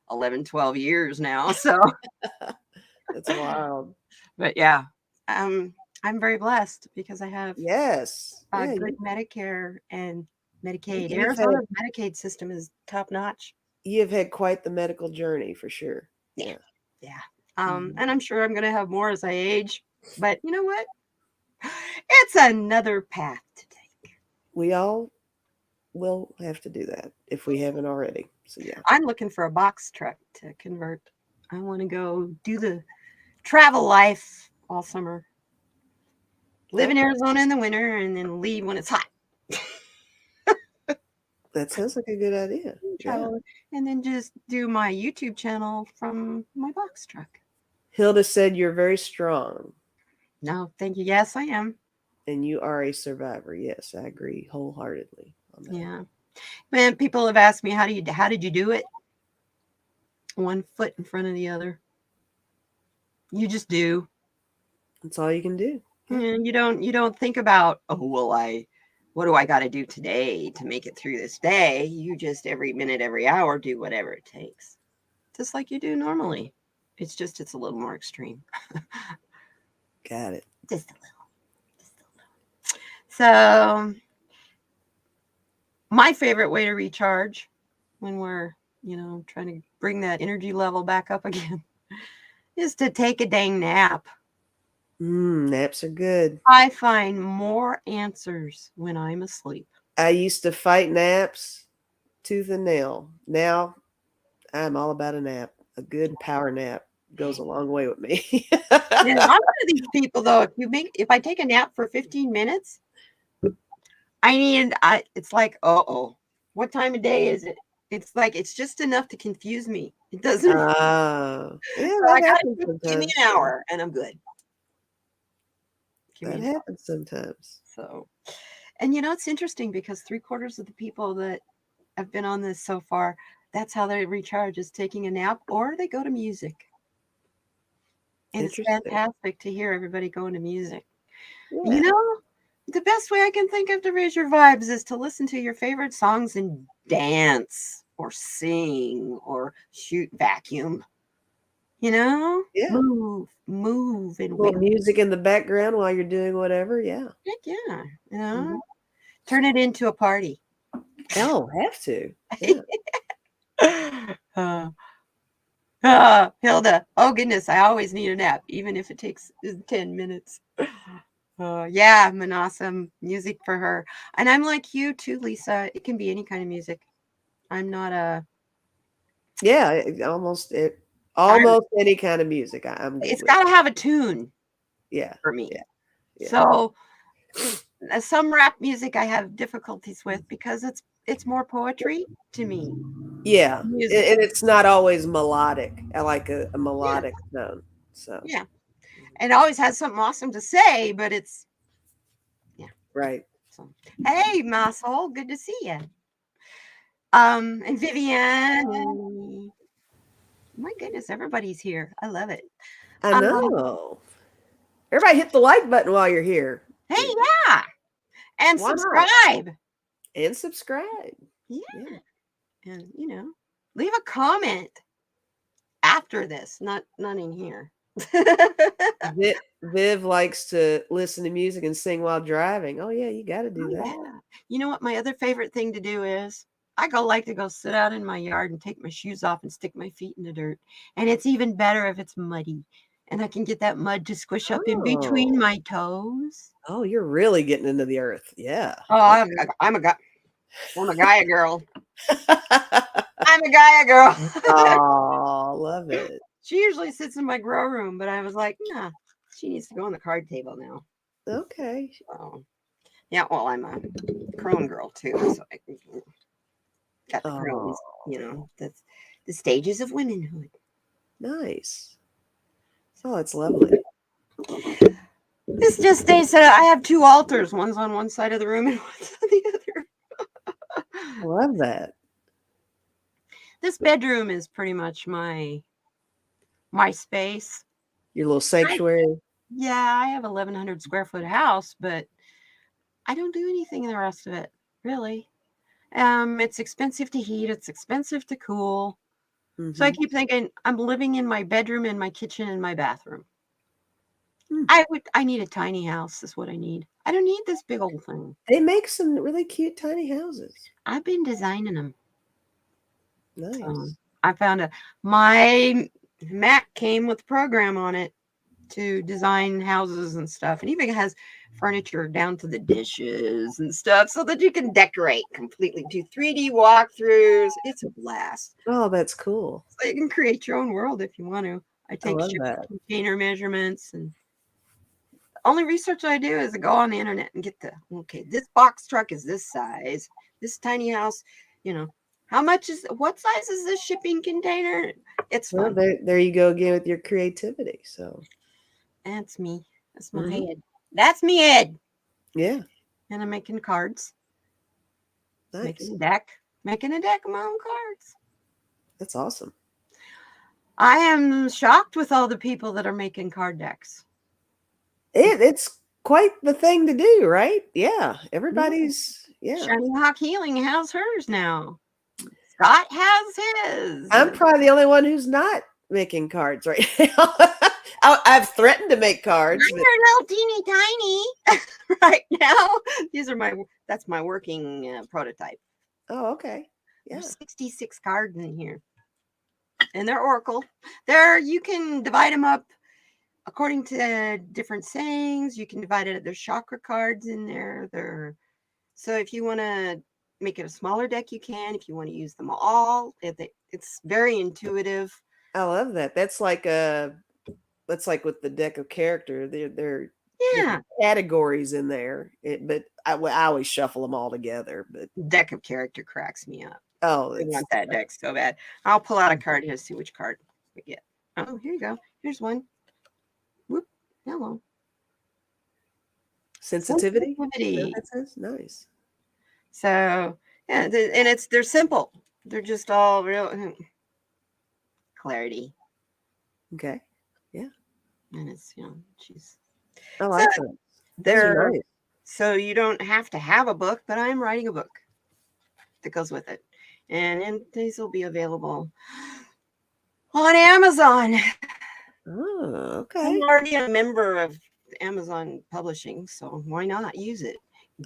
11, 12 years now. So, That's wild. but yeah, I'm very blessed because I have Yes. Yeah. good Medicare and Medicaid. You've had Arizona's Medicaid system is top notch. you've had quite the medical journey for sure. Yeah. Yeah. Yeah. Mhm. And I'm sure I'm going to have more as I age. But you know what? It's another path to take. We all will have to do that if we haven't already. So yeah. I'm looking for a box truck to convert. I want to go do the travel life all summer. Live in Okay. Arizona in the winter and then leave when it's hot. That sounds like a good idea. Yeah. Travel and then just do my YouTube channel from my box truck. Hilda said you're very strong No, thank you. Yes, I am. and you are a survivor. Yes, I agree wholeheartedly on that. Yeah. Man, people have asked me how did you do it? One foot in front of the other. You just do. That's all you can do. And you don't think about, oh well, what do I got to do today to make it through this day? You just every minute, every hour do whatever it takes. Just like you do normally. It's a little more extreme. Got it. Just a little. Just a little. So my favorite way to recharge when we're, trying to bring that energy level back up again is to take a dang nap. Naps are good. I find more answers when I'm asleep. I used to fight naps tooth and nail. Now I'm all about a nap. A good power nap goes a long way with me. Yeah, I'm one of these people though. If I take a nap for 15 minutes, it's like, what time of day is it? It's like it's just enough to confuse me. It doesn't. Yeah, So that I gotta happens give me sometimes. an hour and I'm good. Give me That an hour. happens sometimes. So, and it's interesting because 3/4 of the people that have been on this so far, that's how they recharge is taking a nap or they go to music. And it's Interesting. fantastic to hear everybody going to music. Yeah. The best way I can think of to raise your vibes is to listen to your favorite songs and dance or sing or shoot vacuum. Yeah. Move and Little wiggle. music in the background while you're doing whatever. Yeah. Heck yeah. Mhm. Turn it into a party. Oh, have to. Yeah. Hilda. Oh goodness, I always need a nap, even if it takes 10 minutes. Yeah, Manasa, music for her. And I'm like you too, Lisa. It can be any kind of music. I'm not a. Yeah. Almost any kind of music. I'm good It's with. got to have a tune Yeah. for me. Yeah. Yeah. So some rap music I have difficulties with because it's more poetry to me. Yeah. And Music. it's not always melodic. I like a Yeah. melodic tone. So Yeah. And it always has something awesome to say, but it's right. so. Hey, Massole, good to see you. And Vivian. My goodness, everybody's here. I love it. I know. Everybody hit the like button while you're here. Hey, yeah. And Why not? subscribe. And subscribe. Yeah. And leave a comment after this, not in here. Viv likes to listen to music and sing while driving. Oh yeah, you got to do that. Yeah. You know what my other favorite thing to do is? I like to go sit out in my yard and take my shoes off and stick my feet in the dirt. And it's even better if it's muddy. and I can get that mud to squish up in between Oh. my toes. Oh, you're really getting into the earth. Yeah. Oh, I'm a guy. I'm a Gaia girl. I'm a Gaia girl. Oh, love it. She usually sits in my grow room, but I was like, nah, she needs to go on the card table now. Okay. So, yeah, well, I'm a crone girl too, so I got the crones. Oh, You know, that's the stages of womanhood. nice. Oh, it's lovely. This just states that I have two altars. One's on one side of the room and one's on the other. I love that. This bedroom is pretty much my space. Your little sanctuary. Yeah, I have 1,100 square foot house, but I don't do anything in the rest of it, really. It's expensive to heat. It's expensive to cool. So I Mm-hmm. keep thinking I'm living in my bedroom and my kitchen and my bathroom. Hmm. I need a tiny house is what I need. I don't need this big old thing. They make some really cute tiny houses. I've been designing them. Nice. I found my Mac came with a program on it to design houses and stuff. And even has furniture down to the dishes and stuff so that you can decorate completely. Do 3D walkthroughs. It's a blast. Oh, that's cool. So you can create your own world if you want to. I I take love shipping that. container measurements, and the only research I do is to go on the internet and get okay, this box truck is this size, this tiny house, you know, what size is this shipping container? It's Well, fun. there you go again with your creativity. So, That's me. That's my mhm. head. That's me head. Yeah, And I'm making cards, nice. making a deck of my own cards. That's awesome. I am shocked with all the people that are making card decks. It's quite the thing to do, right? Yeah, Yeah. everybody's Shiny Hawk Healing has hers now. Scott has his. I'm probably the only one who's not making cards right now. I've threatened to make cards, but They're little teeny tiny right now. That's my working prototype. oh, okay. Yeah. There's 66 cards in here, and they're Oracle. You can divide them up according to different sayings. You can divide it. There's chakra cards in there. So if you want to make it a smaller deck, you can. If you want to use them all, it's very intuitive. I love that. That's like with the deck of character. They're Yeah, different categories in there. But I always shuffle them all together. But deck of character cracks me up. oh, I want that deck so bad. I'll pull out a card here to see which card we get. Oh, here you go. Here's one. Whoop. Hello. sensitivity. Sensitivity. That says nice. So yeah, they're simple. They're just all real clarity. Okay. Yeah. And it's she's I like that. they're Nice. so you don't have to have a book, but I'm writing a book that goes with it. And these will be available on Amazon. Oh, okay. I'm already a member of Amazon Publishing, so why not use it?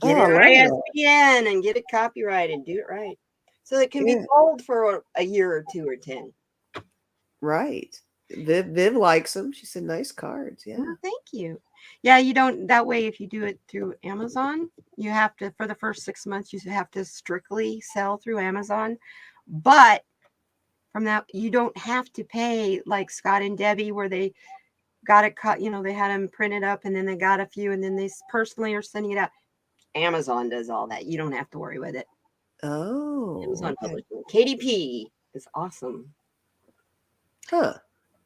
Get Oh, I an love that. ISBN and get it copyrighted. Do it right, so it can be Yeah. sold for a year or 2 or 10. Right. Viv likes them. She said nice cards. Yeah. Oh, thank you. Yeah, you don't. That way, if you do it through Amazon, you have to for the first 6 months. You have to strictly sell through Amazon, but from that, you don't have to pay like Scott and Debbie, where they got it cut. They had them printed up, and then they got a few, and then they personally are sending it out. Amazon does all that. You don't have to worry with it. Oh. Amazon Okay. Publishing. KDP is awesome. Huh.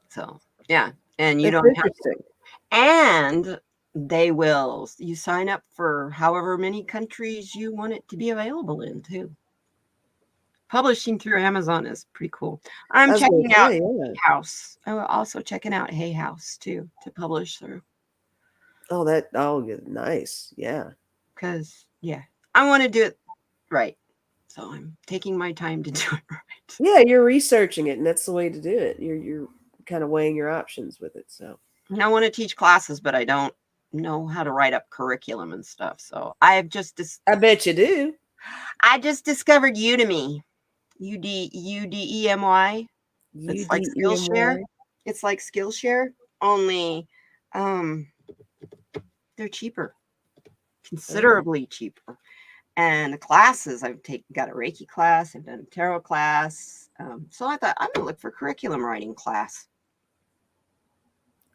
So yeah, and you That's don't have interesting. to. And you sign up for however many countries you want it to be available in too. Publishing through Amazon is pretty cool. I'm checking out Yeah. House. I'm also checking out Hay House too to publish through. Oh, nice. Yeah. Because I want to do it right. So I'm taking my time to do it right. Yeah, you're researching it, and that's the way to do it. You're kind of weighing your options with it. So And I want to teach classes, but I don't know how to write up curriculum and stuff. So I bet you do. I just discovered Udemy. Udemy. It's like Skillshare. Udemy. It's like Skillshare. only they're cheaper, considerably cheaper. And the classes I've got a Reiki class, I've done a tarot class. So I thought I'm gonna look for curriculum writing class.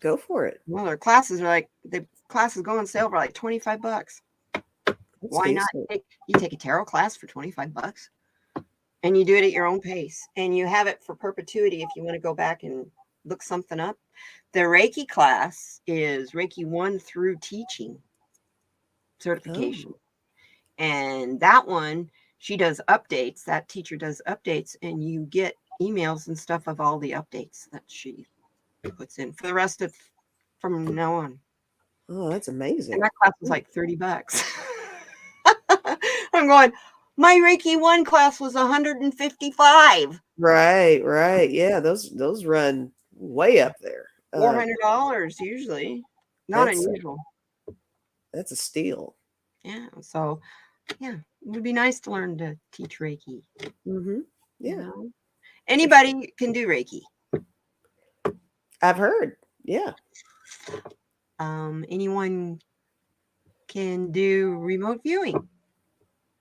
Go for it. Well, their classes are like the classes go on sale for like $25. That's Why not decent. you take a tarot class for $25 and you do it at your own pace and you have it for perpetuity if you want to go back and look something up. The Reiki class is Reiki 1 through teaching certification. Oh. And that one, she does updates. That teacher does updates, and you get emails and stuff of all the updates that she puts in for the rest of from now on. Oh, that's amazing. And that class was like $30. I'm going, my Reiki 1 class was $155. Right. Yeah, those run way up there. $400 usually. Not unusual. That's a steal. Yeah. So, yeah, it would be nice to learn to teach Reiki. Mm-hmm. Yeah. You know? Anybody can do Reiki. I've heard. Yeah. Anyone can do remote viewing.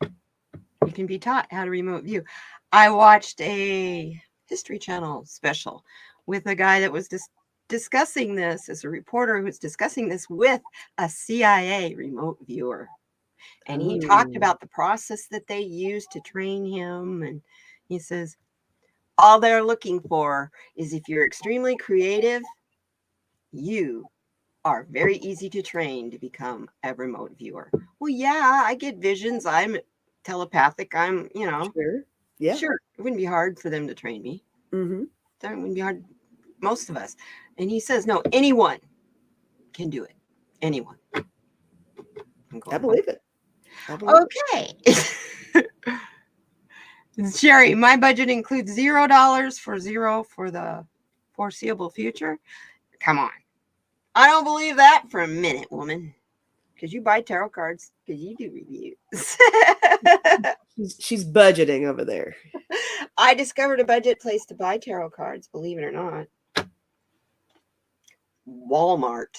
You can be taught how to remote view. I watched a History Channel special with a guy that was discussing this as a reporter who was discussing this with a CIA remote viewer. And he talked about the process that they used to train him. And he says, all they're looking for is if you're extremely creative, you are very easy to train to become a remote viewer. Well, yeah, I get visions. I'm telepathic. I'm, Sure. Yeah. Sure. It wouldn't be hard for them to train me. Mm-hmm. That wouldn't be hard. Most of us. And he says, no, anyone can do it. Anyone. I believe it. Okay. Sherry, my budget includes $0 for the foreseeable future. Come on. I don't believe that for a minute, woman. Because you buy tarot cards, because you do reviews. She's budgeting over there. I discovered a budget place to buy tarot cards, believe it or not. Walmart.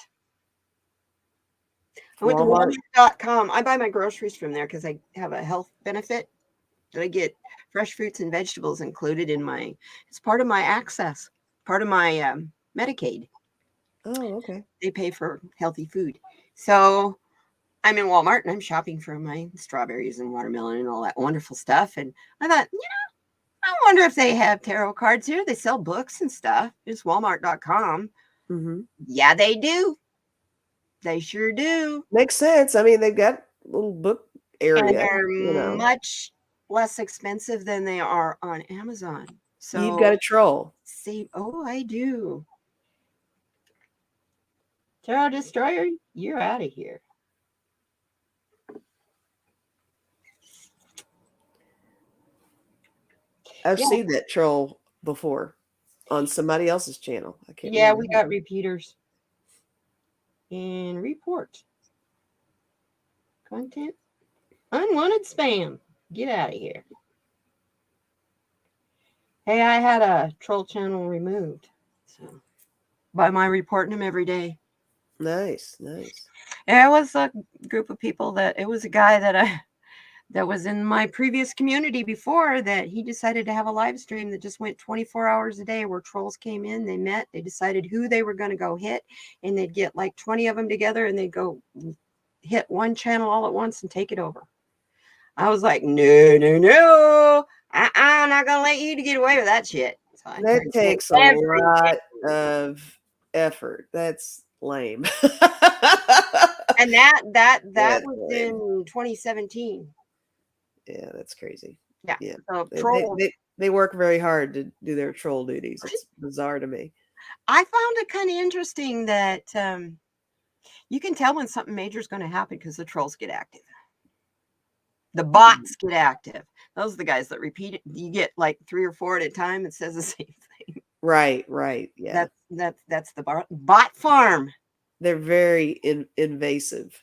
I went to Walmart.com. I buy my groceries from there because I have a health benefit that I get fresh fruits and vegetables included in it's part of my access, part of my Medicaid. Oh, okay. They pay for healthy food. So I'm in Walmart and I'm shopping for my strawberries and watermelon and all that wonderful stuff. And I thought, I wonder if they have tarot cards here. They sell books and stuff. It's Walmart.com. Mm-hmm. Yeah, they do. They sure do. Makes sense. I mean, they've got a little book area. And they're much less expensive than they are on Amazon. So you've got a troll. I do. Tarot Destroyer, you're out of here. I've seen that troll before on somebody else's channel. I can't. Yeah, we got repeaters. And report. Content. Unwanted spam. Get out of here. Hey, I had a troll channel removed. So by my reporting them every day. Nice. It was a group of people it was a guy that was in my previous community before that he decided to have a live stream that just went 24 hours a day where trolls came in, they met, they decided who they were going to go hit, and they'd get like 20 of them together and they'd go hit one channel all at once and take it over. I was like, no. I'm not going to let you to get away with that shit. So that takes a lot of effort. That's lame. And that was in 2017. Yeah, that's crazy. Yeah. So they work very hard to do their troll duties. It's bizarre to me. I found it kind of interesting that you can tell when something major is going to happen because the trolls get active. The bots get active. Those are the guys that repeat it. You get like 3 or 4 at a time. It says the same thing. Right. Yeah. That's the bot farm. They're very invasive.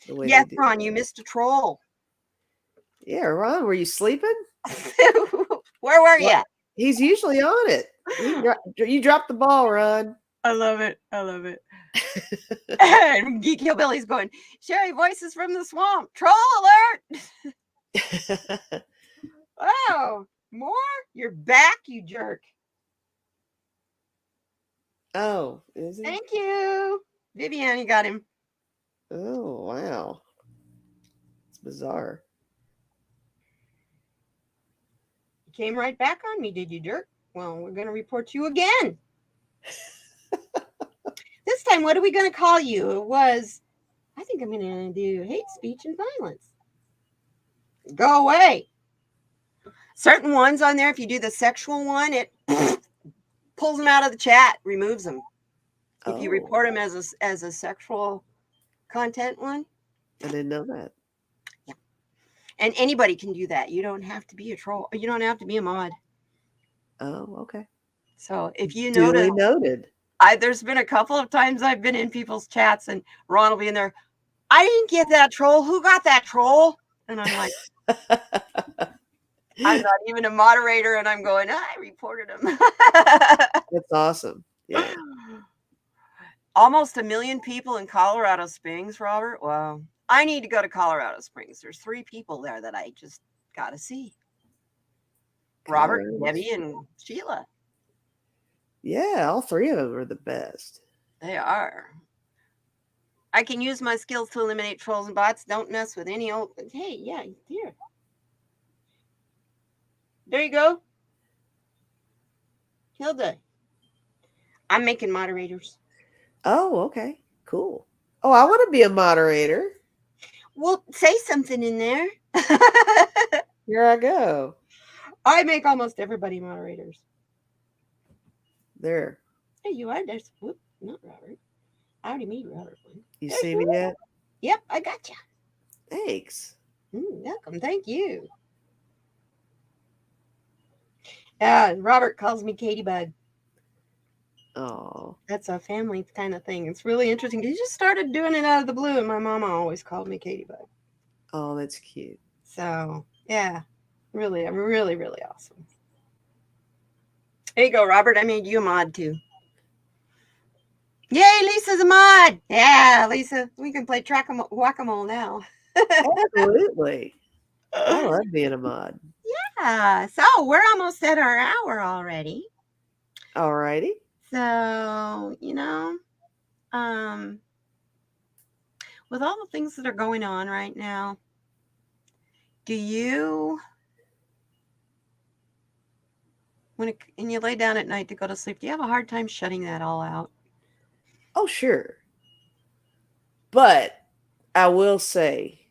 Yes, Ron, you missed a troll. Yeah, Ron, were you sleeping? Where were you? He's usually on it. You dropped the ball, Ron. I love it. I love it. And Geek Hillbilly's going, Sherry, voices from the swamp. Troll alert. Oh, more? You're back, you jerk. Oh, is he? Thank you. Vivian, got him. Oh, wow. It's bizarre. You came right back on me, did you, jerk? Well, we're going to report you again. This time, what are we going to call you? It was, I think I'm going to do hate speech and violence. Go away. Certain ones on there, if you do the sexual one, it pulls them out of the chat, removes them. If you report them as a sexual content one. I didn't know that. Yeah. And anybody can do that. You don't have to be a troll. You don't have to be a mod. Oh, okay. So if you Duly notice, noted. there's been a couple of times I've been in people's chats and Ron will be in there. I didn't get that troll. Who got that troll? And I'm like, I'm not even a moderator, and I'm going, I reported him. That's awesome. Yeah. Almost 1 million people in Colorado Springs, Robert. Wow. I need to go to Colorado Springs. There's 3 people there that I just got to see. Robert, Debbie, and Sheila. Yeah, all 3 of them are the best. They are. I can use my skills to eliminate trolls and bots. Don't mess with any old... Hey, yeah, here. There you go. Hilda. I'm making moderators. Oh, okay. Cool. Oh, I want to be a moderator. Well, say something in there. Here I go. I make almost everybody moderators. There. Hey, you are. There's, whoop, not Robert. I already made Robert one. You see me yet? Yep, I got you. Thanks. Welcome. Thank you. Robert calls me Katie Bug. Oh. That's a family kind of thing. It's really interesting. He just started doing it out of the blue, and my mama always called me Katie Bug. Oh, that's cute. So, yeah. Really, I'm really, really awesome. There you go, Robert. I made you a mod, too. Yay, Lisa's a mod. Yeah, Lisa, we can play whack-a-mole now. Absolutely. I love being a mod. Yeah, so we're almost at our hour already. Alrighty. So, with all the things that are going on right now, do you, when you lay down at night to go to sleep, do you have a hard time shutting that all out? Oh, sure. But I will say,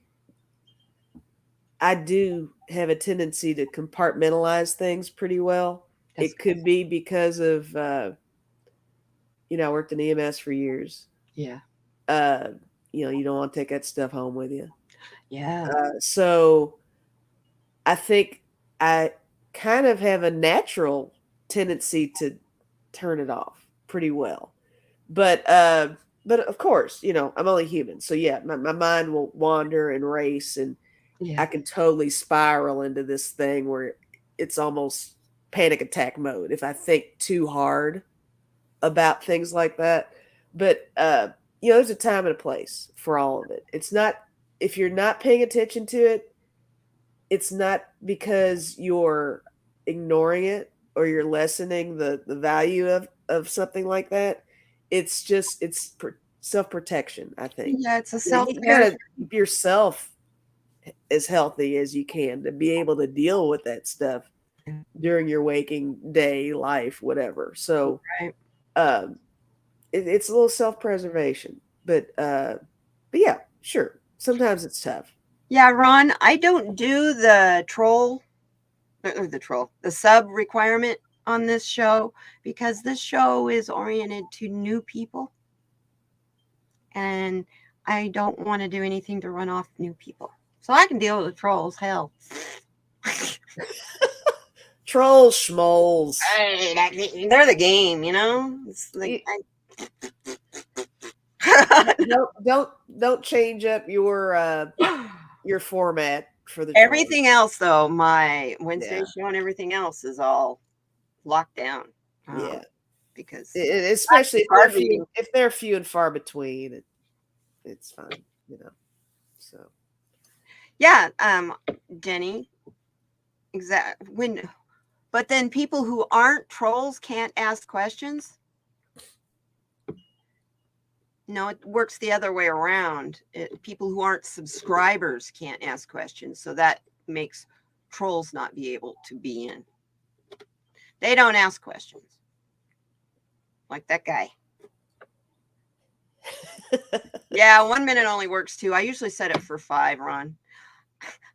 I do have a tendency to compartmentalize things pretty well. It could be because of, I worked in EMS for years. Yeah. You don't want to take that stuff home with you. Yeah. So I think I kind of have a natural tendency to turn it off pretty well. But of course, I'm only human. So yeah, my mind will wander and race, and I can totally spiral into this thing where it's almost panic attack mode if I think too hard about things like that. But there's a time and a place for all of it. It's not, if you're not paying attention to it, it's not because you're ignoring it or you're lessening the value of something like that. It's just, it's self-protection, I think. Yeah, it's a You gotta keep yourself as healthy as you can to be able to deal with that stuff during your waking day, life, whatever. So it's a little self-preservation, but yeah, sure. Sometimes it's tough. Yeah, Ron, I don't do the sub requirement on this show because this show is oriented to new people. And I don't want to do anything to run off new people. So I can deal with the trolls, hell. Trolls, schmoles. Hey, they're the game, It's like, don't change up your format for the everything else though. My Wednesday show and everything else is all locked down. Yeah. because Especially if they're few and far between, it's fine, So yeah, Jenny, but then people who aren't trolls can't ask questions. No, it works the other way around. People who aren't subscribers can't ask questions, so that makes trolls not be able to be in. They don't ask questions. Like that guy. Yeah, 1 minute only works too. I usually set it for 5, Ron.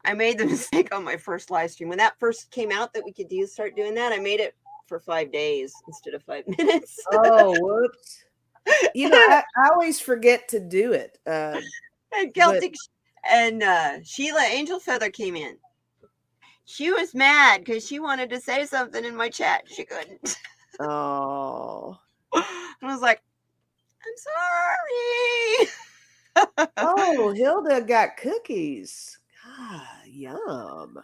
I made the mistake on my first live stream. When that first came out that we could start doing that, I made it for 5 days instead of 5 minutes. Oh, whoops. I always forget to do it. And Celtic and Sheila Angel Feather came in. She was mad because she wanted to say something in my chat. She couldn't. Oh. I was like, I'm sorry. Oh, Hilda got cookies. God, yum.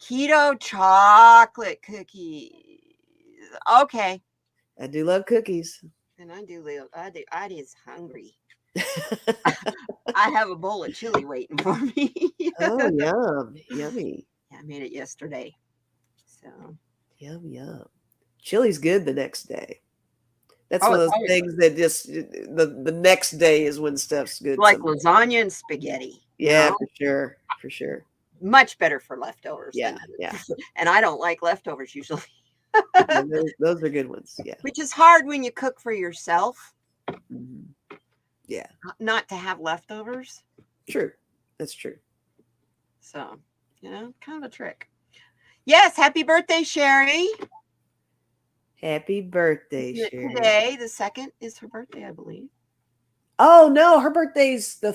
Keto chocolate cookies. Okay. I do love cookies. And I do live. I is hungry. I have a bowl of chili waiting for me. Oh, yum. Yummy. Yeah, I made it yesterday. So yum. Chili's good the next day. That's one of those things that just the next day is when stuff's good. Like lasagna and spaghetti. Yeah, for sure. Much better for leftovers. Yeah. And I don't like leftovers usually. Those are good ones. Yeah. Which is hard when you cook for yourself. Mm-hmm. Yeah. Not to have leftovers. True. That's true. So, kind of a trick. Yes. Happy birthday, Sherry. Happy birthday, Sherry. Today, the 2nd is her birthday, I believe. Oh, no. Her birthday's the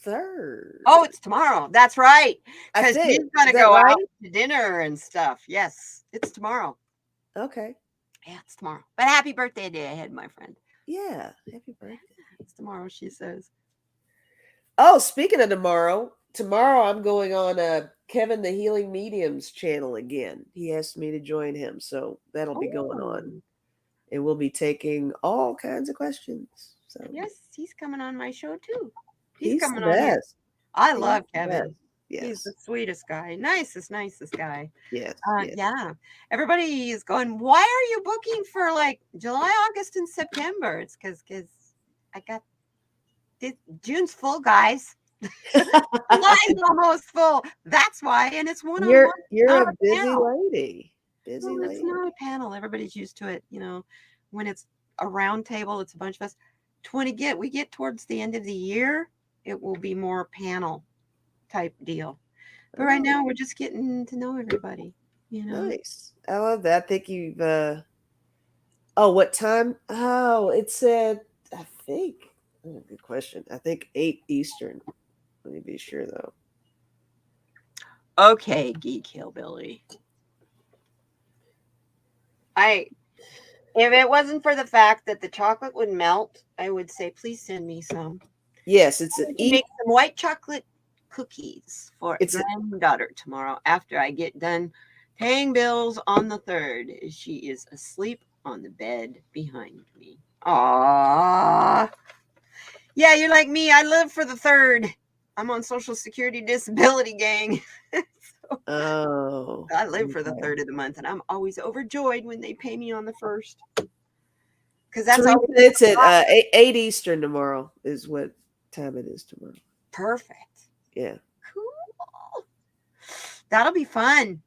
3rd. Oh, it's tomorrow. That's right. Because she's going to go out to dinner and stuff. Yes. It's tomorrow. Okay. Yeah, it's tomorrow. But happy birthday day ahead, my friend. Yeah. Happy birthday. It's tomorrow, she says. Oh, speaking of tomorrow I'm going on Kevin the Healing Medium's channel again. He asked me to join him, so that'll be going on. And we'll be taking all kinds of questions. So yes, he's coming on my show too. He's coming on here. I love Kevin. Yes. He's the sweetest guy. Nicest guy. Yes. Yeah. Everybody is going, why are you booking for like July, August, and September? It's because I got June's full, guys. July's almost full. That's why. And it's one on one. You're a busy lady. Busy lady. It's not a panel. Everybody's used to it. When it's a round table, it's a bunch of us. We get towards the end of the year, it will be more panel type deal. But right now we're just getting to know everybody. Nice. I love that. I think you've what time? Oh, it said, I think, good question. I think 8 Eastern. Let me be sure though. Okay, Geek Hillbilly. If it wasn't for the fact that the chocolate would melt, I would say, please send me some. Yes, it's make some white chocolate cookies for granddaughter tomorrow after I get done paying bills on the 3rd. She is asleep on the bed behind me. Aww. Yeah, you're like me. I live for the 3rd. I'm on Social Security Disability Gang. I live for the 3rd of the month, and I'm always overjoyed when they pay me on the 1st. Because that's all. It's at 8 Eastern tomorrow is what time it is tomorrow. Perfect. Yeah. Cool. That'll be fun.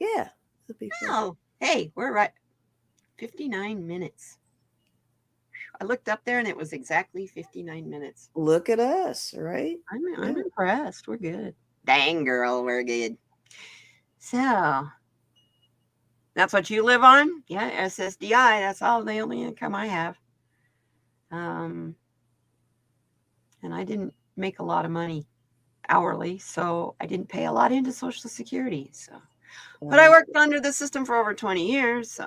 Yeah. It'll be fun. Oh, hey, we're right. 59 minutes. I looked up there and it was exactly 59 minutes. Look at us, right? I'm impressed. We're good. Dang, girl, we're good. So, that's what you live on? Yeah, SSDI. That's the only income I have. And I didn't make a lot of money hourly, so I didn't pay a lot into Social Security. So, but I worked under the system for over 20 years. So,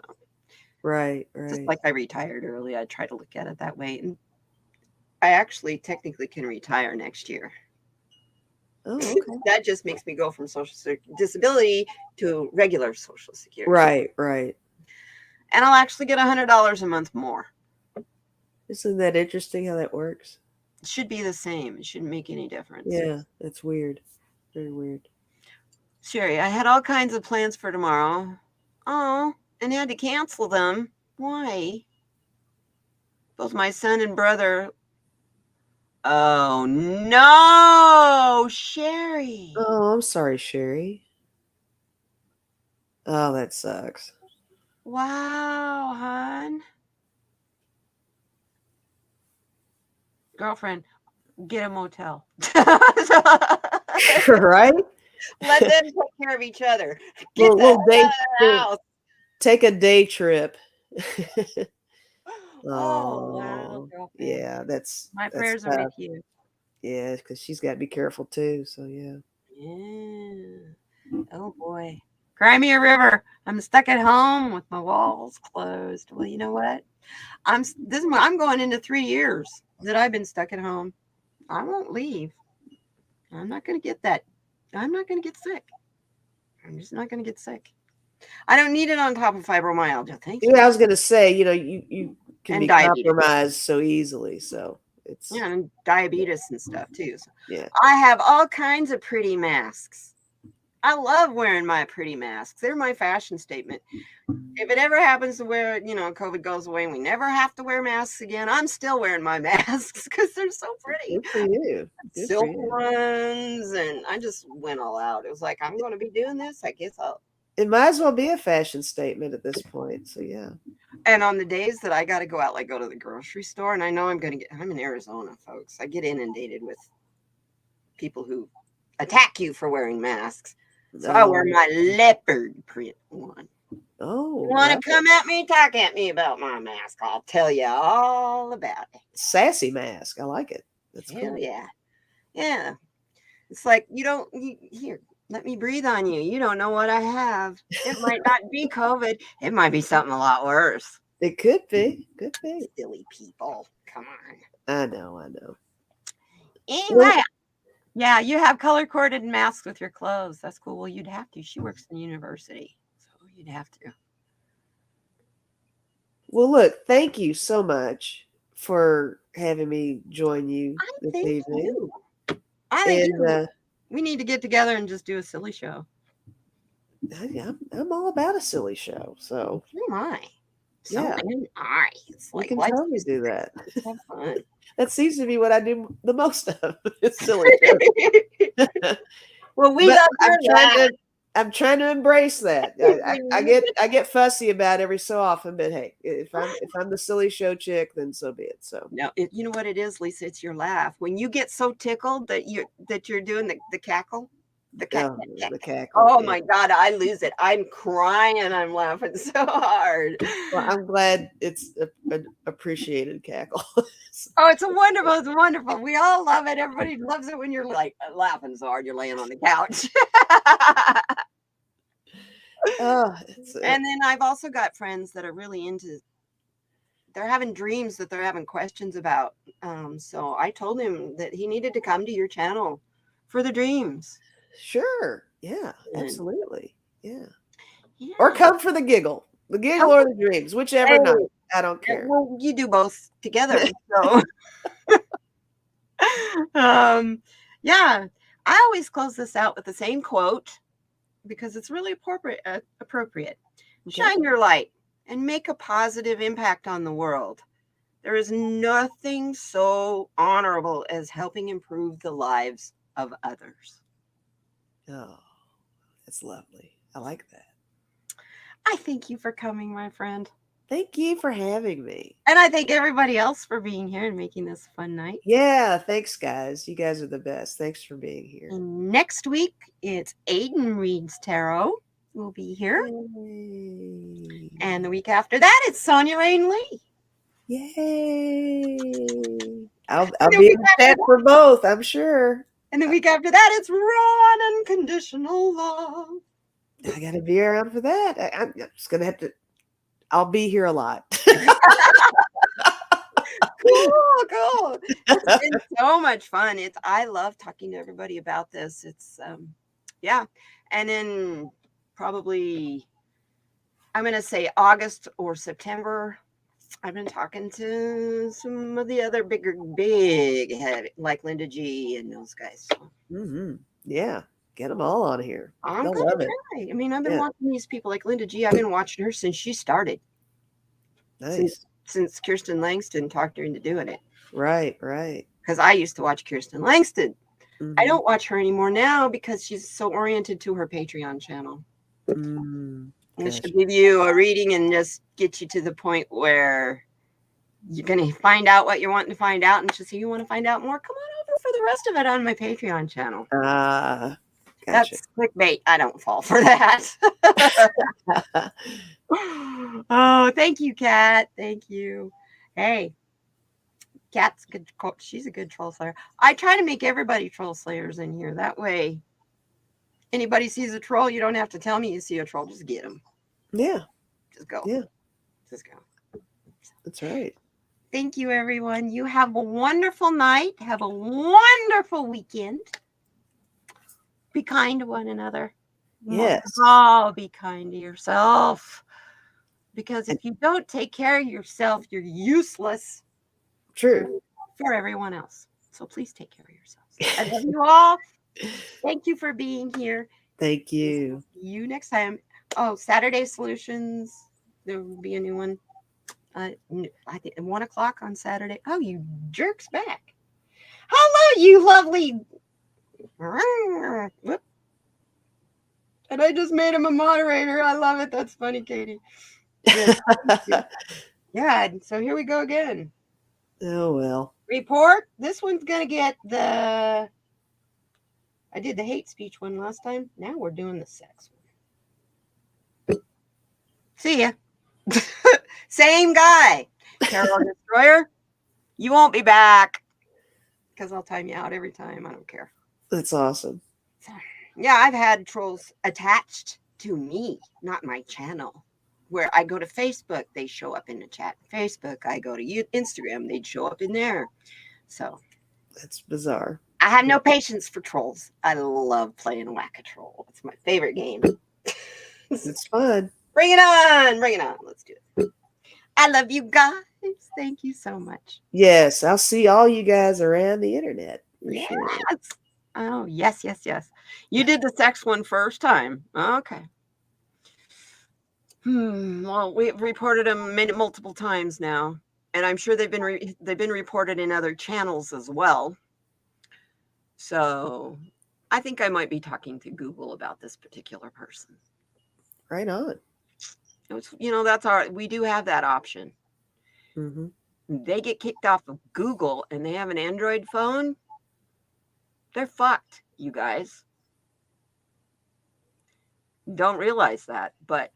right. Just like I retired early, I try to look at it that way. And I actually technically can retire next year. Oh, okay. That just makes me go from Social Disability to regular Social Security. Right. and I'll actually get $100 a month more. Isn't that interesting how that works? It should be the same. It shouldn't make any difference. Yeah, that's weird. Very weird. Sherry, I had all kinds of plans for tomorrow. Oh, and had to cancel them. Why? Both my son and brother. Oh, no, Sherry. Oh, I'm sorry, Sherry. Oh, that sucks. Wow, hon. Girlfriend, get a motel. Right? Let them take care of each other. Get We'll, the we'll hell out of the house. take a day trip. Oh, wow, Oh, girlfriend. yeah, that's My that's prayers are with tough. you. Yeah, because she's got to be careful too. So yeah. Yeah. Oh boy. Cry me a river. I'm stuck at home with my walls closed. Well, you know what? I'm going into 3 years that I've been stuck at home. I won't leave. I'm not going to get that. I'm not going to get sick. I'm just not going to get sick. I don't need it on top of fibromyalgia. Thank you. Yeah, I was gonna say, you can And be diabetes. compromised so easily. So it's Yeah, and diabetes and stuff too. So yeah. I have all kinds of pretty masks. I love wearing my pretty masks. They're my fashion statement. If it ever happens to where, COVID goes away and we never have to wear masks again, I'm still wearing my masks because they're so pretty. Good for you. Good for Silk you. ones, and I just went all out. It was like, I'm going to be doing this. I guess I'll. It might as well be a fashion statement at this point. So yeah. And on the days that I got to go out, like go to the grocery store, and I know I'm in Arizona, folks. I get inundated with people who attack you for wearing masks. So I wear my leopard print one. Oh, You want to come at me? Talk at me about my mask. I'll tell you all about it. Sassy mask. I like it. That's Hell cool. yeah. Yeah. It's like, here, let me breathe on you. You don't know what I have. It might not be COVID. It might be something a lot worse. It could be. Could be. Silly people. Come on. I know. I know. Anyway. Yeah, you have color-coded masks with your clothes. That's cool. Well, you'd have to. She works in the university, so you'd have to. Well, look, thank you so much for having me join you this evening. I think we need to get together and just do a silly show. I'm all about a silly show. So am I. So yeah, am I. It's we like, can totally do that. Let's have fun. That seems to be what I do the most of. It's silly show. Well, we love I'm trying to embrace that. I get fussy about every so often, but hey, if I'm the silly show chick, then so be it. So no, you know what it is, Lisa? It's your laugh. When you get so tickled that you're doing the cackle, the cackle. Oh my God, I lose it. I'm crying and I'm laughing so hard. Well, I'm glad it's an appreciated cackle. Oh, it's wonderful. We all love it. Everybody loves it when you're like laughing so hard you're laying on the couch. And then I've also got friends that are really they're having dreams that they're having questions about. So I told him that he needed to come to your channel for the dreams. Sure. Yeah, absolutely. Yeah. Or come for the giggle or the dreams, whichever night. I don't care. Well, you do both together. So. Yeah, I always close this out with the same quote because it's really appropriate. Okay. Shine your light and make a positive impact on the world. There is nothing so honorable as helping improve the lives of others. Oh, that's lovely. I like that. I thank you for coming, my friend. Thank you for having me. And I thank everybody else for being here and making this a fun night. Yeah, thanks, guys. You guys are the best. Thanks for being here. And next week, it's Aiden Reads Tarot. Will be here. Yay. And the week after that, it's Sonia Rain Lee. Yay. I'll be in the chat for both, I'm sure. And the week after that, it's Raw and Unconditional Love. I got to be around for that. I'm just going to have to. I'll be here a lot. Cool. It's been so much fun. I love talking to everybody about this. It's yeah. And then probably I'm going to say August or September. I've been talking to some of the other big head, like Linda G and those guys. So Yeah. Get them all on here. I'm They'll going love to it. try. I mean, I've been Yeah. watching these people like Linda G. I've been watching her since she started. Nice. Since Kirsten Langston talked her into doing it. Right. Right. Because I used to watch Kirsten Langston. I Mm-hmm. don't watch her anymore now because she's so oriented to her Patreon channel. And Gotcha. she'll give you a reading and just get you to the point where you're going to find out what you're wanting to find out. And she'll say, you want to find out more? Come on over for the rest of it on my Patreon channel. Gotcha. That's clickbait. I don't fall for that. Oh, thank you, Kat. Thank you. Hey, Kat's good. She's a good troll slayer. I try to make everybody troll slayers in here. That way, anybody sees a troll, you don't have to tell me you see a troll. Just get them. Yeah. Just go. Yeah. Just go. That's right. Thank you, everyone. You have a wonderful night. Have a wonderful weekend. Be kind to one another. Yes. Oh, be kind to yourself. Because if you don't take care of yourself, you're useless. True. For everyone else. So please take care of yourselves. I love you all. Thank you for being here. Thank you. See you next time. Oh, Saturday Solutions. There will be a new one. I think 1 o'clock on Saturday. Oh, you jerks back. Hello, you lovely. Whoop. And I just made him a moderator. I love it. That's funny, Katie. Yeah, so here we go again. Oh, well. Report. This one's going to get the... I did the hate speech one last time. Now we're doing the sex one. See ya. Same guy. Carol Destroyer, you won't be back. Because I'll time you out every time. I don't care. That's awesome. So, yeah, I've had trolls attached to me, not my channel. Where I go to Facebook, they show up in the chat. Facebook, I go to Instagram, they'd show up in there. So that's bizarre. I have no patience for trolls. I love playing Whack-A-Troll. It's my favorite game. It's fun. Bring it on. Bring it on. Let's do it. I love you guys. Thank you so much. Yes, I'll see all you guys around the internet. Yes. Sure. Oh, yes, yes, yes. You did the sex one first time. Okay. Well, we've reported them multiple times now, and I'm sure they've been reported in other channels as well. So I think I might be talking to Google about this particular person. Right on. That's we do have that option. Mm-hmm. They get kicked off of Google and they have an Android phone. They're fucked, you guys. Don't realize that, but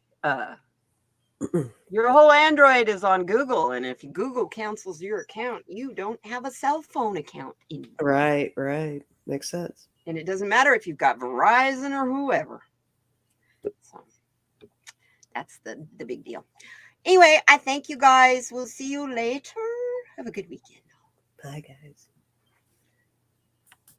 your whole Android is on Google, and if Google cancels your account, you don't have a cell phone account anymore. Right. Makes sense. And it doesn't matter if you've got Verizon or whoever. So that's the big deal. Anyway, I thank you guys. We'll see you later. Have a good weekend. Bye, guys.